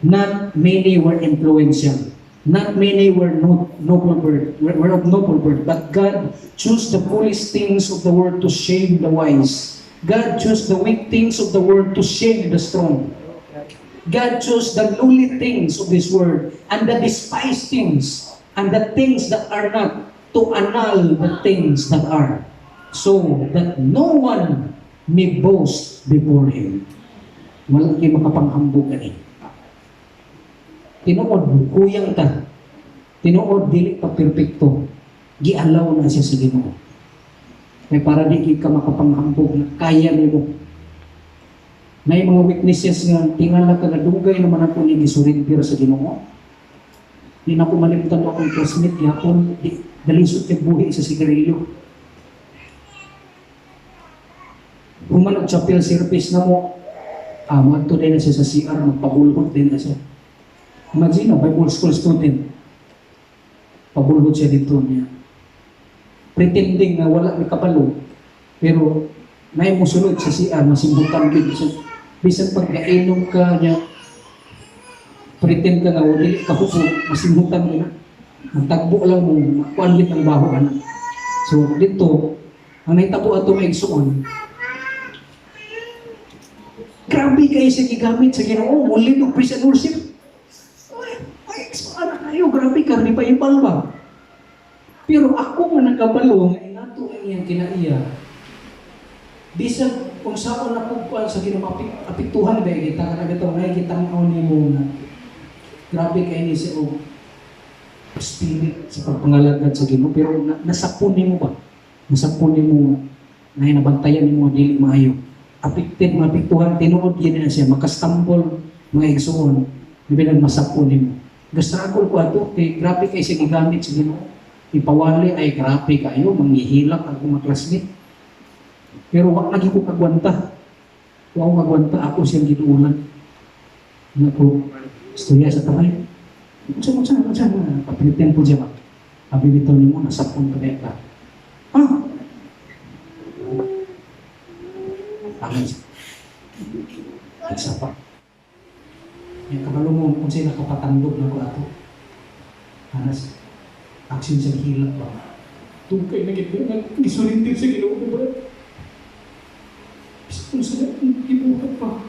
Not many were influential. Not many were noble birth, were of noble birth, but God chose the foolish things of the world to shame the wise. God chose the weak things of the world to shame the strong. God chose the lowly things of this world and the despised things and the things that are not to annul the things that are, so that no one may boast before Him. Walang kayo makapanghambog ani. Tinuod, kuyang ta. Tinuod, dili pa perfecto. Gialaw na siya sa Ginoo. May para di ka makapanghambog na kaya nimo. May mga weaknesses nga tingala ka na dugay naman ako ni gisurrender sa Ginoo. Di na ko malimtan akong classmate gihapon, dalisod kay buhi sa sigarilyo. Human og chapel service na mo, magto din na siya sa CR, magpabulhot din na siya. Imagine, Bible school student, pabulhot siya dito niya. Pretending na wala may kapalo, pero may musulod sa CR, masimbutan din siya. Bisan pagkainom ka niya, pretend ka na, dili ka hupo, masimbutan ka na. Magtagbo lang mo, makuanggit ang baho ka na. So, dito, ang naitabo ato may igsuon, grabe kayo sa gigamit sa Ginoo, muli ng praise and worship. Ay, ano kayo, grabe ka, di pa ipal ba? Pero ako nga nagkabalo, nga inato ang iyang kinaiya, bisan kung saan ako sa Ginoo, apiktuhan ba, kita ka na ito, ngay kitang ni mo na, grabe kayo ni siya, spirit sa pagpangalagad sa Ginoo, pero nasapon ni mo ba? Nasapon ni mo, na nabantayan ni mo, dili maayo. Apiktin, mga apiktuhan, tinuod yun na siya, makastambol, mga igsuon, bilang masapon ni mo. Gastrakol ko ato, kay grabe kayo siya gigamit sa Ginoo. Ipawali ay grabe kayo, manghihilak ang mga classmate. Pero wag lagi ko kagwanta. Wag magwanta, ako siyang ginuulan. Naku, istorya sa tamay. Macam, papilitin po siya ba? Pabilitaw niyo mo, nasapon ka dito. Amin siya. Isa pa. Yung kabalo mo, kung sila kapatandog na ko ato. Anas, action siya hilak ba? Tungkay na gitna, isulintin sa Ginoo ko ba? Kung sila, ibuhat pa.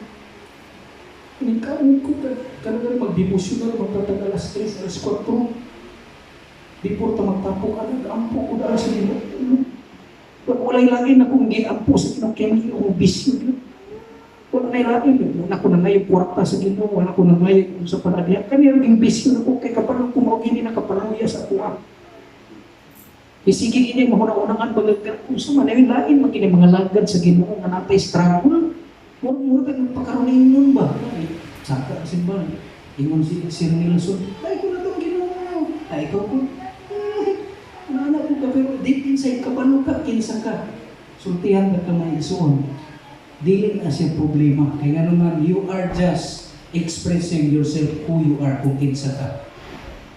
Nagkaroon ko ka. Kaya mag-devotional, magtatagal alas 3, alas 4. Di po ito magtapo ka na, gaampo ko dahil sa Ginoo. Walay lagi na kung giampo sa kinakyan, o bisyo. Wala ko na ilain. Wala ko na ngayon kwarta sa Ginoo. Wala ko na ngayon sa panadya. Kanya naging bisyo na ko kay kapalo kumawagin na kapaluya sa kuha. Isige ini mahuna-unangan bagag kung sa man ay lain magkini mga lagad sa Ginoo nga natay struggle. Mura ka nagpakaroon nun ba? Saka simbahan. Ingon si Sir Nelson, ay ko na itong Ginoo. Ay ikaw ko. Anak ko ka pero deep inside ka paano ka kinsa ka. Sultihan ka may isuon. Dili na siya problema. Kaya nga naman, you are just expressing yourself who you are kung kinsa ka.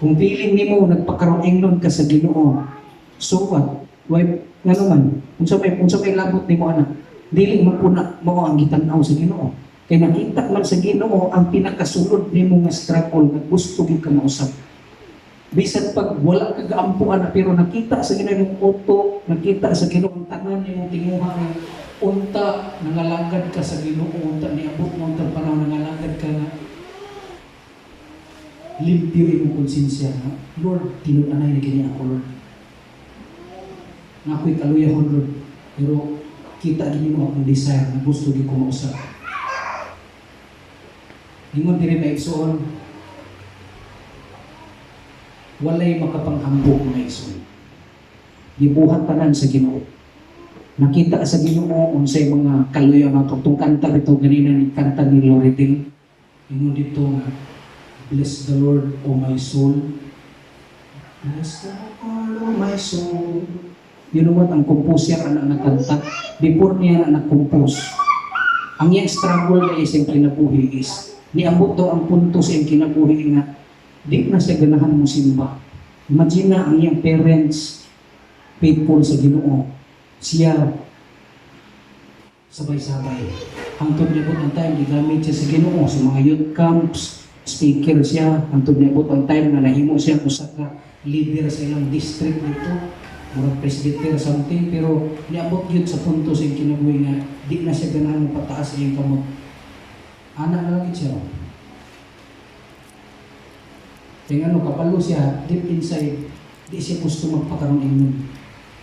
Kung feeling nimo nagpakaroon nun ka sa Ginoo, so what? Why, nga naman, kung sa may labot nimo anak, dili man po na mo ang gitanaw sa Ginoo. Kaya nakita man sa Ginoo ang pinakasulod nimo nga struggle na gusto gyud ka mausap. Bisan pag wala ka gaampuan pero nakita sa Ginoo yung auto, nakita sa Ginoo ang tanan nimong tinguha nga unta nangalagad ka sa Ginoo, unta niabot mo unta panahon nangalagad ka nga limpyo imong konsensya nga Lord, tinud-anay na gini ako Lord. Nga ako'y kaluyahon Lord, pero kita gini mo akong desire na gusto gyud ko mausap. Ingon diri na igsoon, walay makapanghambog mga igsoon. Gibuhat tanan sa Ginoo. Nakita sa Ginoo unsay mga kaluya nga tugtong kanta dito ganina ni kanta ni Loretil. Ingon dito nga, bless the Lord, O my soul. Bless the Lord, O my soul. Yun naman ang composer ang nakanta. Before niya na nag-compose. Ang iyang struggle na isang kinabuhi is, niabot daw ang punto sa iyang kinabuhi nga, di na siya ganahan mo simba. Imagine na ang iyang parents, faithful sa Ginoo. Siya, sabay-sabay. Hangtod niya ang time, gigamit siya sa Ginoo sa mga youth camps, speaker siya. Hangtod niya ang time na nahimo siya kung sa leader sa ilang district dito. Murag presidente something, pero niabot yun sa punto sa kinabuhi nga di na siya ganahan ng pataas sa iyong kamot. Anak na lang siya. Kaya ano, kapalo siya, deep inside, di siya gusto magpakaroon inon.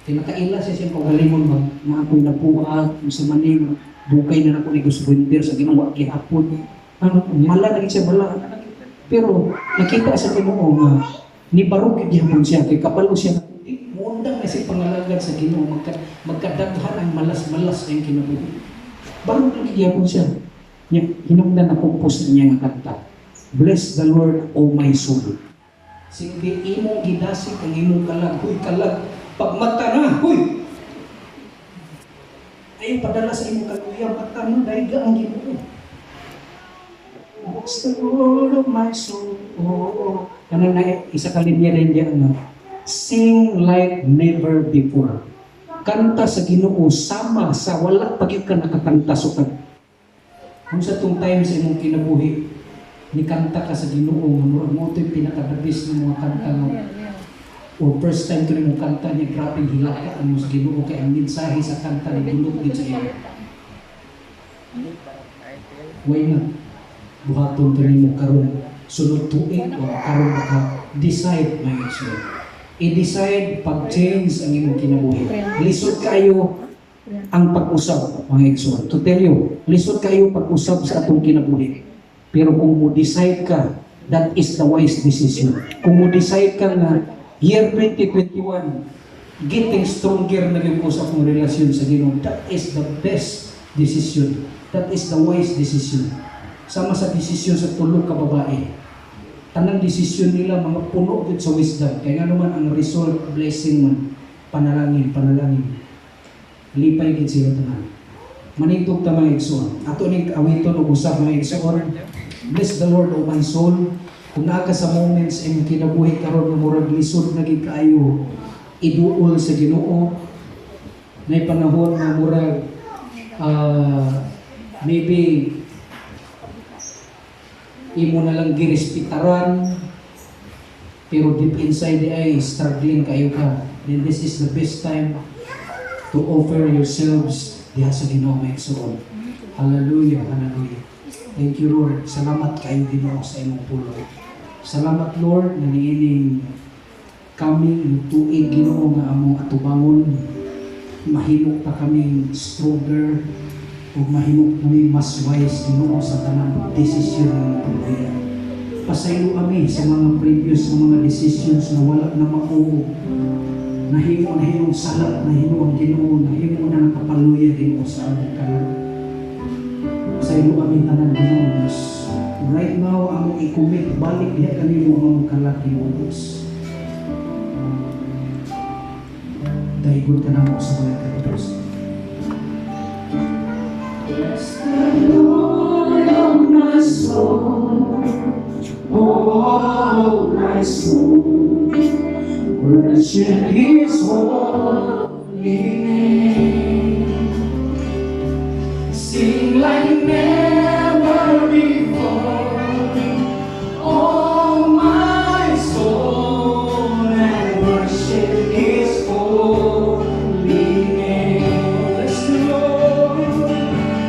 Kaya nakaila siya siyang pagalimon na ako'y napuat, sa maning, bukay na ako ni gusto winter sa ginawa gihapon. Mala na siya, mala. Pero nakita sa Ginoo nga, ni barog gihapon siya, kay kapalo siya, muundang na siya pangalagad sa Ginoo, magkadaghan ang malas-malas ang kinabuhi. Barog na gihapon siya. Hinungdan na compose niya ang kanta. Bless the Lord, O my soul. Sige, imong gidasik ang imong kalag. Huy, kalag. Pagmata na, huy! Ayaw padala sa imong kaluya, mata na, daiga ang Ginoo. Bless the Lord, O my soul. Oo. Kanang na isa kalinya rin diyan na, sing like never before. Kanta sa Ginoo, sama sa wala pagyo ka nakakanta sukad. Kung sa itong time sa imong kinabuhi, ni kanta ka sa Ginoo, murag mo ito yung pinakadabis ng mga kanta mo. O first time ko rin mong kanta niya, grabe hilakaan mo sa Ginoo, kaya ang mensahe sa kanta ni Ginoo din sa iyo. Why not? Buhaton ka rin mo karoon, sunod tuig o karoon ka, decide my issue. I-decide pag-change ang imong kinabuhi. Lisod kayo ang pag-usab, mga igsoon. To tell you, lisod kayo pag-usab sa atong kinabuhi. Pero kung mo decide ka, that is the wise decision. Kung mo decide ka na, year 2021, getting stronger na yung usap mong relasyon sa Ginoo, that is the best decision. That is the wise decision. Sama sa decision sa tulog ka babae. Tanang decision nila, mga puno din sa wisdom. Kaya nga naman ang result, blessing man, panalangin, panalangin. Lipay din sila tanan. Manitog ta mga igsoon. Ato ning awiton og usab mga igsoon. Bless the Lord, O my soul. Kung naa ka sa moments ang kinabuhi karon nga murag lisod na gid kaayo, iduol sa Ginoo. Nay panahon nga murag maybe imo na lang girespetaran, pero deep inside ay struggling kayo ka. Then this is the best time to offer yourselves diha sa Ginoo mga igsoon. Hallelujah, hallelujah. Thank you, Lord. Salamat kayo Ginoo sa imong pulong. Salamat, Lord, na niining kami tuig Ginoo nga among atubangon. Mahimo pa kaming stronger. ug mahimo kami mas wise Ginoo sa tanang desisyon nga pagdaya. Pasaylo kami sa mga previous nga mga decisions na wala na makuha. Nahimo salat, nahimo ang Ginoo, nahimo na nakapaluya Ginoo sa aming kalat. Pasaylo kami tanan Ginoo. Right now, among i-commit balik diha kanimo ang among kalat Ginoo. Daigod ka na mo sa mga kapatid. Bless the Lord, oh my soul, oh my soul, worship His holy name. Sing like never before, oh my soul, and worship His holy name. Bless the Lord.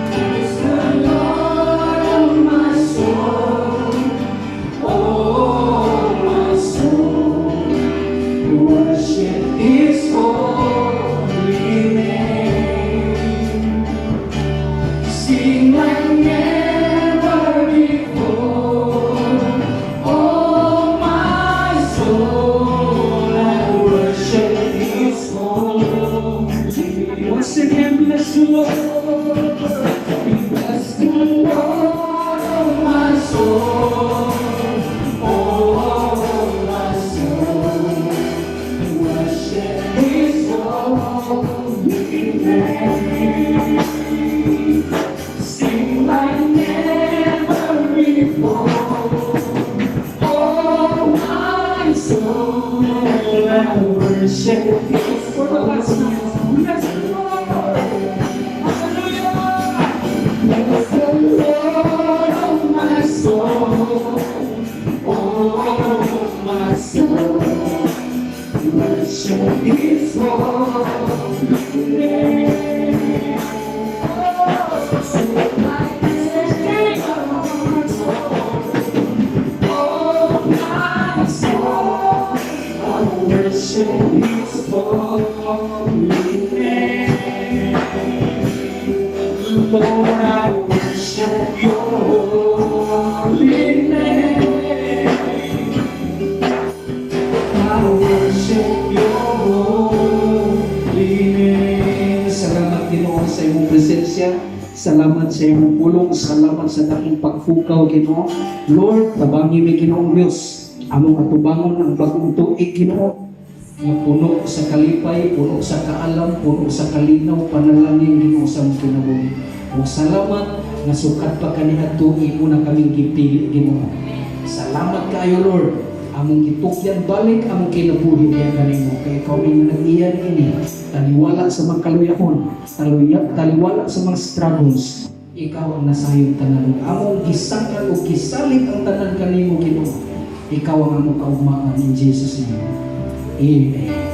Bless the Lord, oh my soul, oh my soul, worship His holy name. Sing like never before, oh my soul, and worship His holy name. Once again, bless the Lord. Bless the Lord, oh my soul, oh my soul, worship His holy name. Sing like never before, oh my soul, and worship His holy name. Bless the Lord, hallelujah. Bless the Lord, oh my soul, oh my soul, worship His holy name. Oh, sing like never before, oh my soul, I worship His holy name. Lord, I worship Your holy name. I worship Your holy name. Salamat Ginoo sa imong presensya. Salamat sa imong pulong. Salamat sa daking pagpukaw Ginoo. Lord, tabangi mi Ginoong Dios. Among atubangon ang bagong tuig Ginoo. Nga puno sa kalipay, puno sa kaalam, puno sa kalinaw, panalangin Ginoo sa among kinabuhi. Ug salamat nga sukat pa kaniadto imo na kaming gipili Ginoo. Salamat kaayo Lord. Among gitukyan balik among kinabuhi diya kanimo kay ikaw ning nag-iyan ini. Taliwala sa mga kaluyahon, taliwala sa mga struggles. Ikaw ang nasayong tanan. Among gisangkal o gisalit ang tanan kanimo Ginoo. Ikaw ang among kaugmaan in Jesus name. Amen.